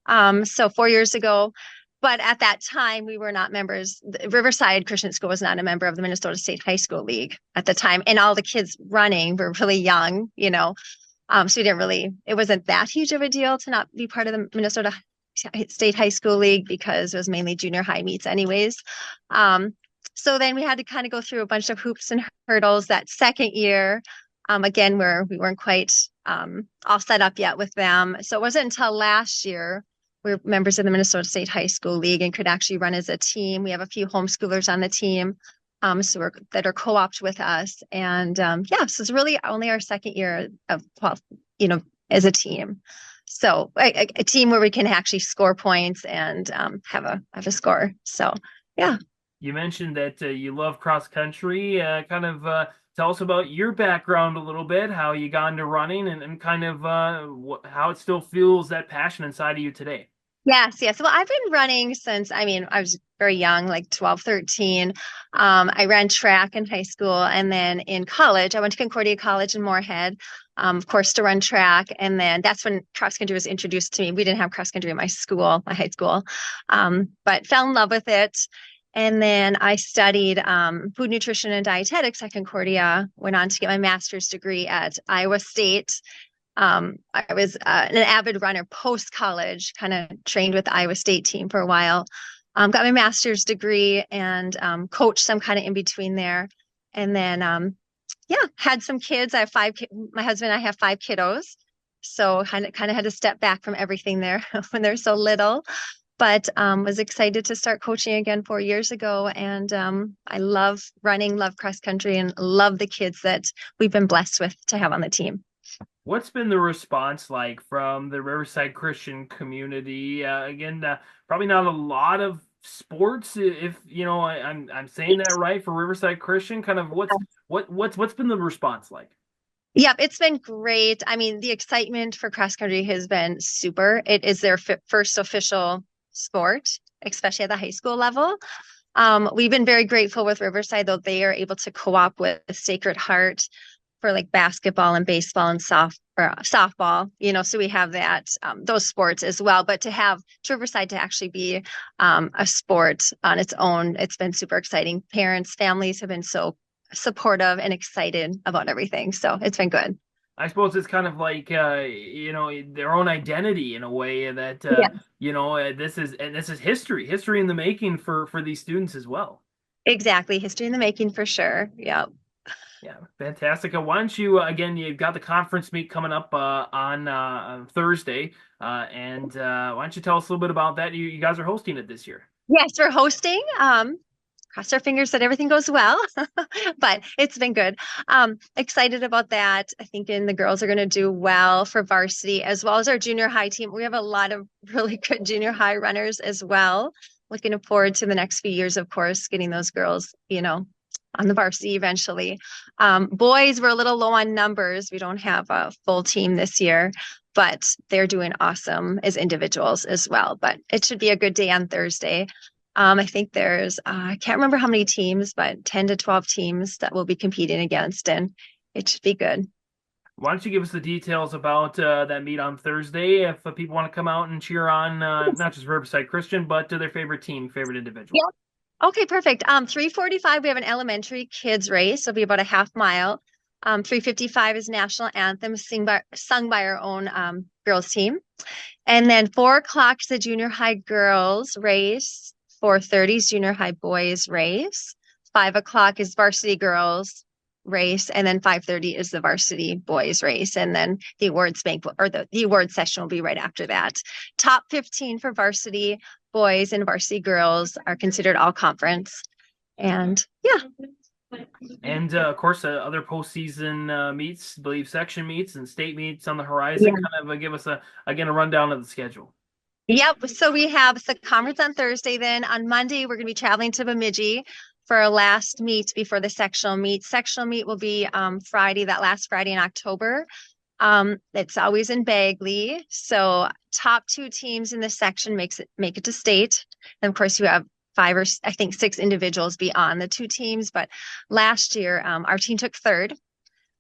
Speaker 15: So 4 years ago. But at that time, we were not members. Riverside Christian School was not a member of the Minnesota State High School League at the time. And all the kids running were really young, So it wasn't that huge of a deal to not be part of the Minnesota State High School League because it was mainly junior high meets anyways. So then we had to kind of go through a bunch of hoops and hurdles that second year, again, where we weren't quite all set up yet with them. So it wasn't until last year we're members of the Minnesota State High School League and could actually run as a team. We have a few homeschoolers on the team that are co-opted with us. And so it's really only our second year of, as a team. So a team where we can actually score points and have a score. So, yeah.
Speaker 2: You mentioned that you love cross country. Tell us about your background a little bit, how you got into running and kind of how it still feels that passion inside of you today.
Speaker 15: Yes. Well, I've been running since, I was very young, like 12, 13. I ran track in high school, and then in college, I went to Concordia College in Moorhead, of course, to run track. And then that's when cross country was introduced to me. We didn't have cross country in my high school, but fell in love with it. And then I studied food nutrition and dietetics at Concordia, went on to get my master's degree at Iowa State. I was an avid runner post-college, kind of trained with the Iowa State team for a while. Got my master's degree and coached some kind of in between there. And then, had some kids. I have my husband and I have 5 kiddos. So kind of had to step back from everything there when they're so little. But was excited to start coaching again 4 years ago. And I love running, love cross country, and love the kids that we've been blessed with to have on the team.
Speaker 2: What's been the response like from the Riverside Christian community? Probably not a lot of sports, if I'm saying that right, for Riverside Christian. Kind of what's been the response like?
Speaker 15: Yep, it's been great. The excitement for cross country has been super. It is their first official sport, especially at the high school level. We've been very grateful with Riverside, though they are able to co-op with Sacred Heart for like basketball and baseball and softball, so we have that, those sports as well. But to Riverside to actually be a sport on its own, it's been super exciting. Parents, families have been so supportive and excited about everything. So it's been good.
Speaker 2: I suppose it's kind of like, their own identity in a way that, this is history in the making for these students as well.
Speaker 15: Exactly. History in the making for sure. Yeah.
Speaker 2: Yeah, fantastic. Why don't you, again, you've got the conference meet coming up on Thursday, and why don't you tell us a little bit about that? You guys are hosting it this year.
Speaker 15: Yes, we're hosting. Cross our fingers that everything goes well, but it's been good. Excited about that. I think the girls are going to do well for varsity as well as our junior high team. We have a lot of really good junior high runners as well. Looking forward to the next few years, of course, getting those girls, on the varsity eventually. Boys, we're a little low on numbers. We don't have a full team this year, but they're doing awesome as individuals as well. But it should be a good day on Thursday. I think there's, I can't remember how many teams, but 10 to 12 teams that we'll be competing against, and it should be good.
Speaker 2: Why don't you give us the details about that meet on Thursday if people want to come out and cheer on not just Riverside Christian, but their favorite team, favorite individual?
Speaker 15: Yeah. Okay, perfect. 3:45, we have an elementary kids race. It'll be about a half mile. 3:55 is national anthem sung by our own girls team. And then 4 o'clock is the junior high girls race. 4:30 is junior high boys race. 5 o'clock is varsity girls race. And then 5:30 is the varsity boys race. And then the awards banquet or the award session will be right after that. Top 15 for varsity boys and varsity girls are considered all conference. And
Speaker 2: And of course, other postseason meets, I believe section meets and state meets on the horizon. Kind of give us a rundown of the schedule.
Speaker 15: Yep. So we have the conference on Thursday. Then on Monday, we're going to be traveling to Bemidji for our last meet before the sectional meet. Sectional meet will be that last Friday in October. It's always in Bagley. So top 2 teams in the section make it to state. And of course, you have 6 individuals beyond the 2 teams. But last year, our team took 3rd.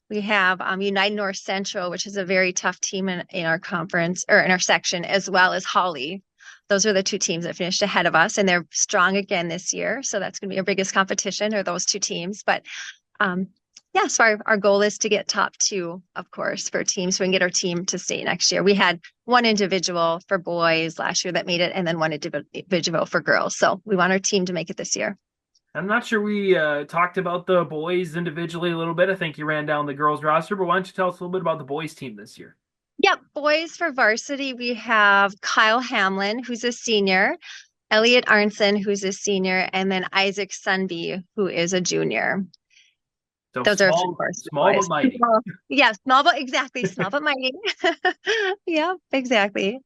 Speaker 15: We have United North Central, which is a very tough team in our conference or in our section, as well as Hawley. Those are the 2 teams that finished ahead of us, and they're strong again this year. So that's going to be our biggest competition, are those 2 teams. But so our goal is to get top 2, of course, for teams, so we can get our team to state next year. We had 1 individual for boys last year that made it, and then 1 individual for girls. So we want our team to make it this year.
Speaker 2: I'm not sure we talked about the boys individually a little bit. I think you ran down the girls roster, but why don't you tell us a little bit about the boys team this year?
Speaker 15: Yep, boys for varsity, we have Kyle Hamlin, who's a senior, Elliot Arntson, who's a senior, and then Isaac Sunby, who is a junior.
Speaker 2: So
Speaker 15: Those are three varsity
Speaker 2: small
Speaker 15: boys.
Speaker 2: but mighty.
Speaker 15: Yeah, small but exactly, small but mighty. Yeah, exactly.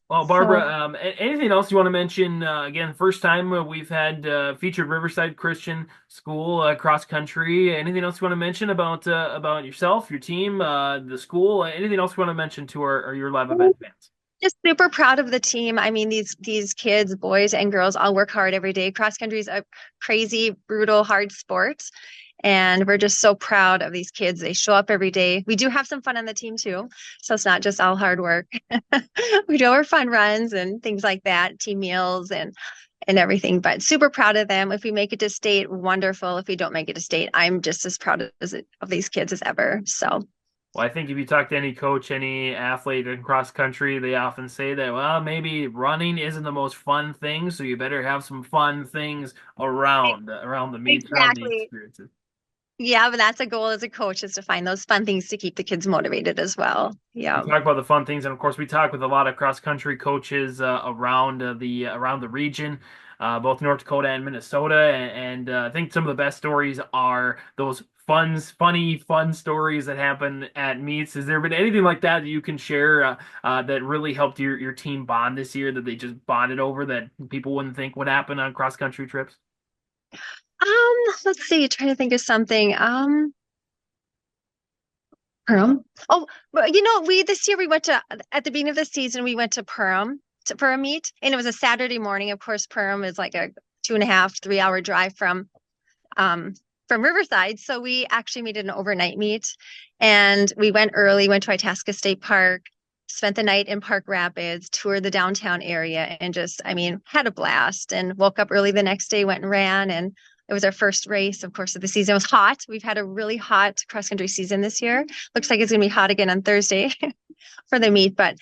Speaker 2: Well, Barbara, anything else you want to mention? Again, first time we've had featured Riverside Christian School cross country. Anything else you want to mention about yourself, your team, the school? Anything else you want to mention to our your live event fans?
Speaker 15: Just super proud of the team. I mean, these kids, boys and girls, all work hard every day. Cross country is a crazy, brutal, hard sport. And we're just so proud of these kids. They show up every day. We do have some fun on the team too. So it's not just all hard work. We do our fun runs and things like that, team meals and everything, but super proud of them. If we make it to state, wonderful. If we don't make it to state, I'm just as proud of these kids as ever. So.
Speaker 2: Well, I think if you talk to any coach, any athlete in cross country, they often say that, well, maybe running isn't the most fun thing, so you better have some fun things around the meets, around the experiences.
Speaker 15: Yeah, but that's a goal as a coach, is to find those fun things to keep the kids motivated as well. Yeah.
Speaker 2: We talk about the fun things, and of course, we talk with a lot of cross country coaches around the region, both North Dakota and Minnesota, and I think some of the best stories are those fun stories that happen at meets. Has there been anything like that you can share that really helped your team bond this year, that they just bonded over, that people wouldn't think would happen on cross country trips?
Speaker 15: Let's see, trying to think of something. Oh, we this year we went to, at the beginning of the season, we went to Perham for a meet, and it was a Saturday morning. Of course, Perham is like a 2.5, 3-hour drive from Riverside. So we actually made an overnight meet, and we went early, went to Itasca State Park, spent the night in Park Rapids, toured the downtown area, and just, had a blast, and woke up early the next day, went and ran, and it was our first race, of course, of the season. It was hot. We've had a really hot cross-country season this year. Looks like it's going to be hot again on Thursday for the meet, but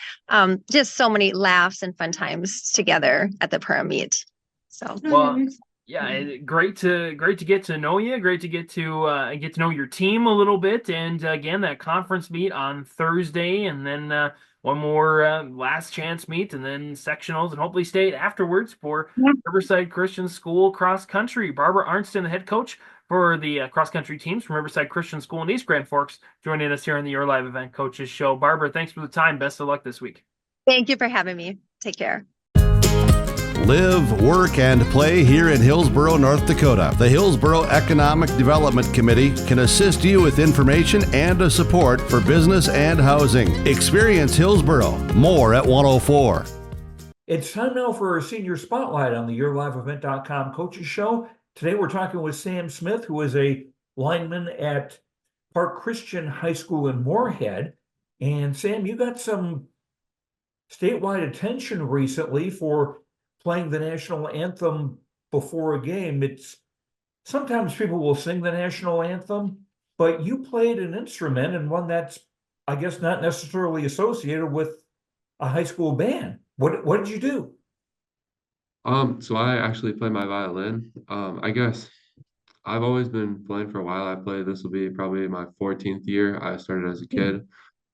Speaker 15: just so many laughs and fun times together at the Perham meet. So,
Speaker 2: well, yeah, great to get to know you. Great to get to know your team a little bit. And again, that conference meet on Thursday, and then one more last chance meet, and then sectionals and hopefully state afterwards for Riverside Christian School cross country. Barbara Arntson, the head coach for the cross country teams from Riverside Christian School in East Grand Forks, joining us here on the Your Live Event Coaches Show. Barbara, thanks for the time. Best of luck this week.
Speaker 15: Thank you for having me. Take care.
Speaker 4: Live, work, and play here in Hillsborough, North Dakota. The Hillsborough Economic Development Committee can assist you with information and support for business and housing. Experience Hillsborough. More at 104.
Speaker 8: It's time now for our senior spotlight on the YourLiveEvent.com Coaches Show. Today we're talking with Sam Smith, who is a lineman at Park Christian High School in Moorhead. And Sam, you got some statewide attention recently for playing the national anthem before a game. It's sometimes people will sing the national anthem, but you played an instrument, and one that's, I guess, not necessarily associated with a high school band. What did you do?
Speaker 16: So I actually play my violin. I guess I've always been playing for a while. This will be probably my 14th year. I started as a kid.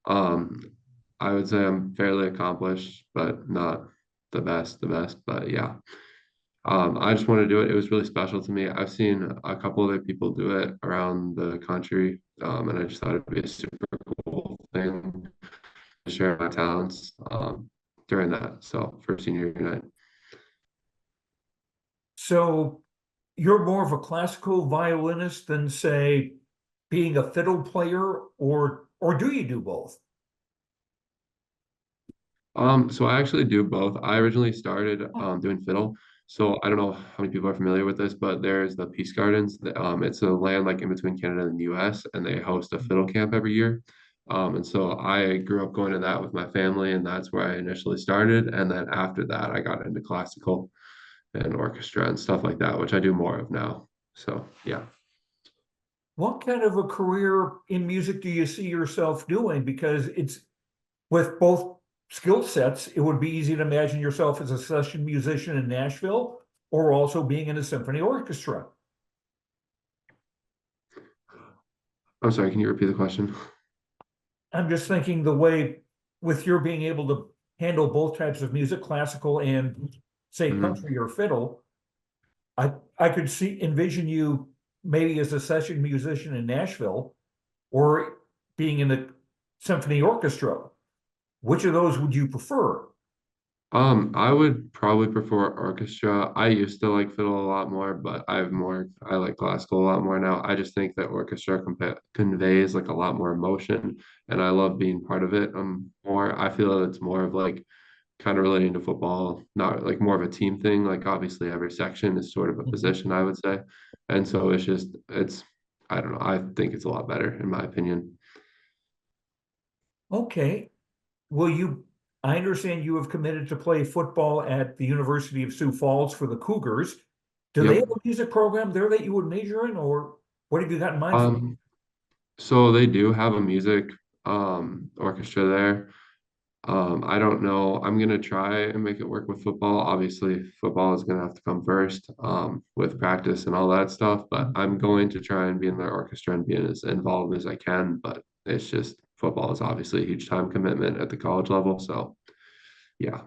Speaker 16: I would say I'm fairly accomplished, but not the best, but yeah. I just wanted to do it. It was really special to me. I've seen a couple other people do it around the country, and I just thought it'd be a super cool thing to share my talents during that. So for senior night.
Speaker 8: So you're more of a classical violinist than, say, being a fiddle player, or do you do both?
Speaker 16: So I actually do both. I originally started doing fiddle. So I don't know how many people are familiar with this, but there's the Peace Gardens. It's a land like in between Canada and the US, and they host a fiddle camp every year. And so I grew up going to that with my family, and that's where I initially started. And then after that, I got into classical and orchestra and stuff like that, which I do more of now. So yeah.
Speaker 8: What kind of a career in music do you see yourself doing? Because it's with both skill sets, it would be easy to imagine yourself as a session musician in Nashville, or also being in a symphony orchestra.
Speaker 16: I'm sorry, can you repeat the question?
Speaker 8: I'm just thinking the way with your being able to handle both types of music, classical and say country or fiddle, I could envision you maybe as a session musician in Nashville or being in a symphony orchestra. Which of those would you prefer?
Speaker 16: I would probably prefer orchestra. I used to like fiddle a lot more, but I like classical a lot more now. I just think that orchestra conveys like a lot more emotion, and I love being part of it. More, I feel that it's more of like kind of relating to football, not like more of a team thing. Like obviously every section is sort of a position, I would say. And so I don't know, I think it's a lot better in my opinion.
Speaker 8: Okay. I understand you have committed to play football at the University of Sioux Falls for the Cougars. Do they have a music program there that you would major in, or what have you got in mind for?
Speaker 16: So they do have a music orchestra there. I don't know. I'm gonna try and make it work with football. Obviously, football is gonna have to come first, with practice and all that stuff. But I'm going to try and be in the orchestra and be as involved as I can. But it's just football is obviously a huge time commitment at the college level. So yeah.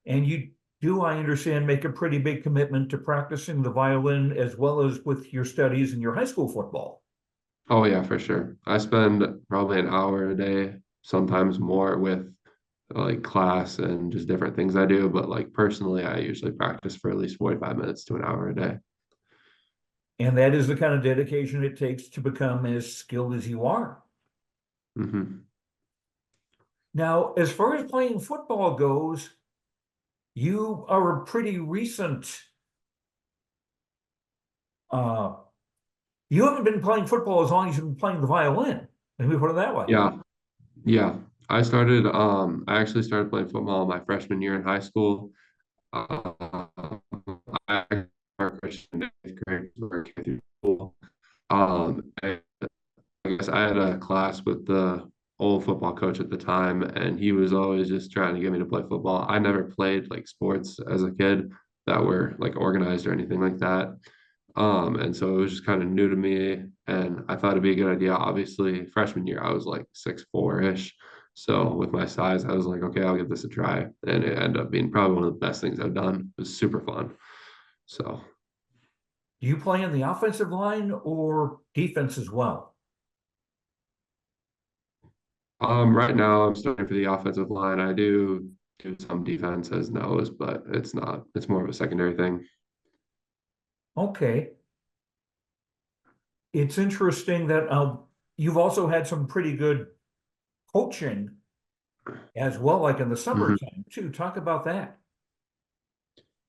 Speaker 8: And you do, I understand, make a pretty big commitment to practicing the violin as well as with your studies in your high school football.
Speaker 16: Oh yeah, for sure. I spend probably an hour a day, sometimes more with like class and just different things I do. But like personally, I usually practice for at least 45 minutes to an hour a day.
Speaker 8: And that is the kind of dedication it takes to become as skilled as you are. Now, as far as playing football goes, you are a pretty recent, you haven't been playing football as long as you've been playing the violin. Let me put it that way.
Speaker 16: Yeah. Yeah. I actually started playing football my freshman year in high school. I freshman eighth grade where I came through school. And I guess I had a class with the old football coach at the time, and he was always just trying to get me to play football. I never played like sports as a kid that were like organized or anything like that. And so it was just kind of new to me, and I thought it'd be a good idea. Obviously, freshman year, I was like 6'4" ish. So with my size, I was like, okay, I'll give this a try. And it ended up being probably one of the best things I've done. It was super fun. So
Speaker 8: Do you play in the offensive line or defense as well?
Speaker 16: right now I'm starting for the offensive line. I do some defense as nose, but it's more of a secondary thing.
Speaker 8: Okay. It's interesting that you've also had some pretty good coaching as well, like in the summertime too. Talk about that.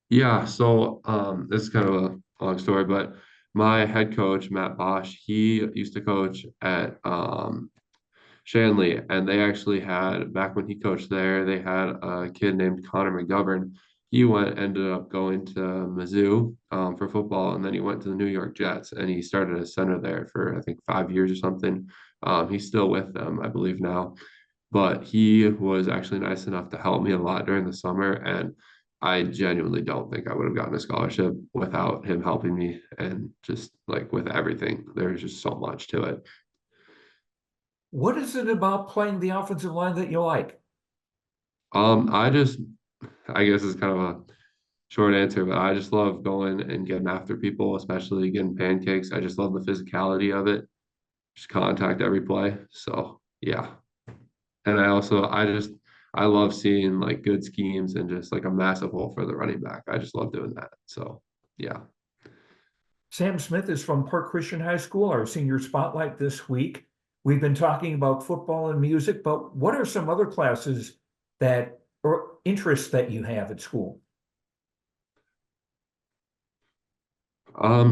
Speaker 16: Yeah, so this is kind of a long story, but my head coach, Matt Bosch, he used to coach at Shanley, and they actually had, back when he coached there, they had a kid named Connor McGovern. Ended up going to Mizzou for football, and then he went to the New York Jets, and he started as center there for I think 5 years or something. He's still with them, I believe now, but he was actually nice enough to help me a lot during the summer, and I genuinely don't think I would have gotten a scholarship without him helping me, and just like with everything, there's just so much to it.
Speaker 8: What is it about playing the offensive line that you like?
Speaker 16: I guess it's kind of a short answer, but I just love going and getting after people, especially getting pancakes. I just love the physicality of it, just contact every play. So yeah. And I love seeing like good schemes and just like a massive hole for the running back. I just love doing that. So yeah.
Speaker 8: Sam Smith is from Park Christian High School, our senior spotlight this week. We've been talking about football and music, but what are some other classes or interests that you have at school?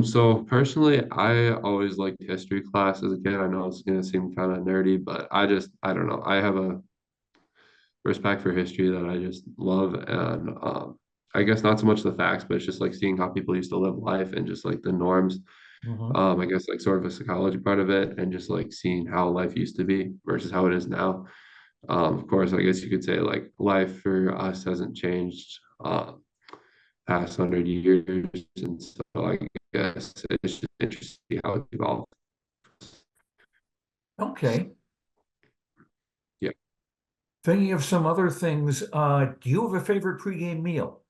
Speaker 16: So personally, I always liked history class as a kid. I know it's gonna seem kind of nerdy, but I don't know. I have a respect for history that I just love, and I guess not so much the facts, but it's just like seeing how people used to live life and just like the norms. I guess like sort of a psychology part of it, and just like seeing how life used to be versus how it is now. Of course, I guess you could say like life for us hasn't changed past 100 years, and so I guess it's just interesting how it evolved.
Speaker 8: Okay.
Speaker 16: Yeah.
Speaker 8: Thinking of some other things, do you have a favorite pregame meal?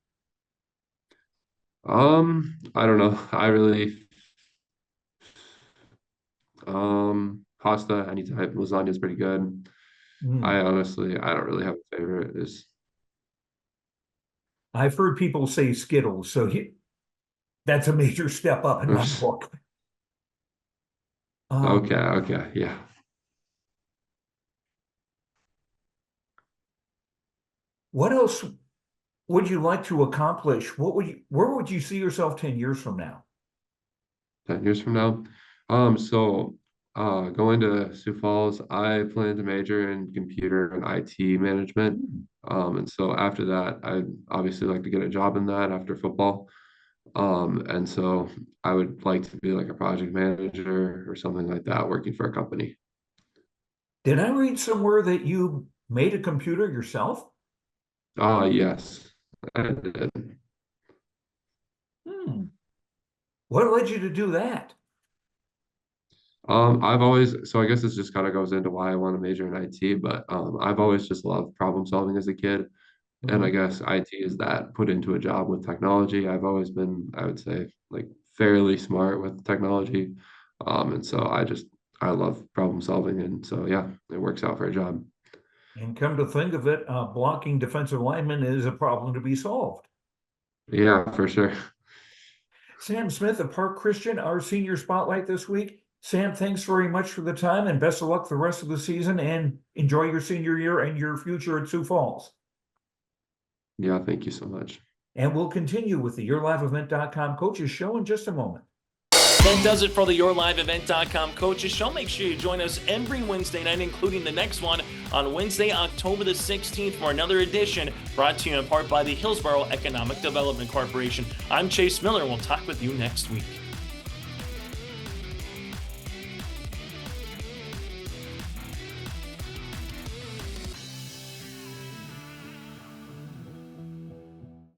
Speaker 16: I don't know. I really pasta, any type. Lasagna is pretty good. I don't really have a favorite.
Speaker 8: I've heard people say Skittles, so that's a major step up in my book.
Speaker 16: Okay, yeah.
Speaker 8: What else would you like to accomplish? Where would you see yourself 10 years from now?
Speaker 16: 10 years from now. Going to Sioux Falls, I plan to major in computer and IT management. And so after that, I'd obviously like to get a job in that after football. And so I would like to be like a project manager or something like that, working for a company.
Speaker 8: Did I read somewhere that you made a computer yourself?
Speaker 16: Yes, I did.
Speaker 8: What led you to do that?
Speaker 16: I guess this just kind of goes into why I want to major in IT, but I've always just loved problem solving as a kid. And I guess IT is that put into a job with technology. I've always been, I would say, like fairly smart with technology. And so I love problem solving. And so, yeah, it works out for a job.
Speaker 8: And come to think of it, blocking defensive linemen is a problem to be solved.
Speaker 16: Yeah, for sure.
Speaker 8: Sam Smith of Park Christian, our senior spotlight this week. Sam, thanks very much for the time and best of luck the rest of the season and enjoy your senior year and your future at Sioux Falls.
Speaker 16: Yeah, thank you so much.
Speaker 8: And we'll continue with the YourLiveEvent.com Coaches Show in just a moment.
Speaker 1: That does it for the YourLiveEvent.com Coaches Show. Make sure you join us every Wednesday night, including the next one on Wednesday, October the 16th for another edition brought to you in part by the Hillsborough Economic Development Corporation. I'm Chase Miller, and we'll talk with you next week.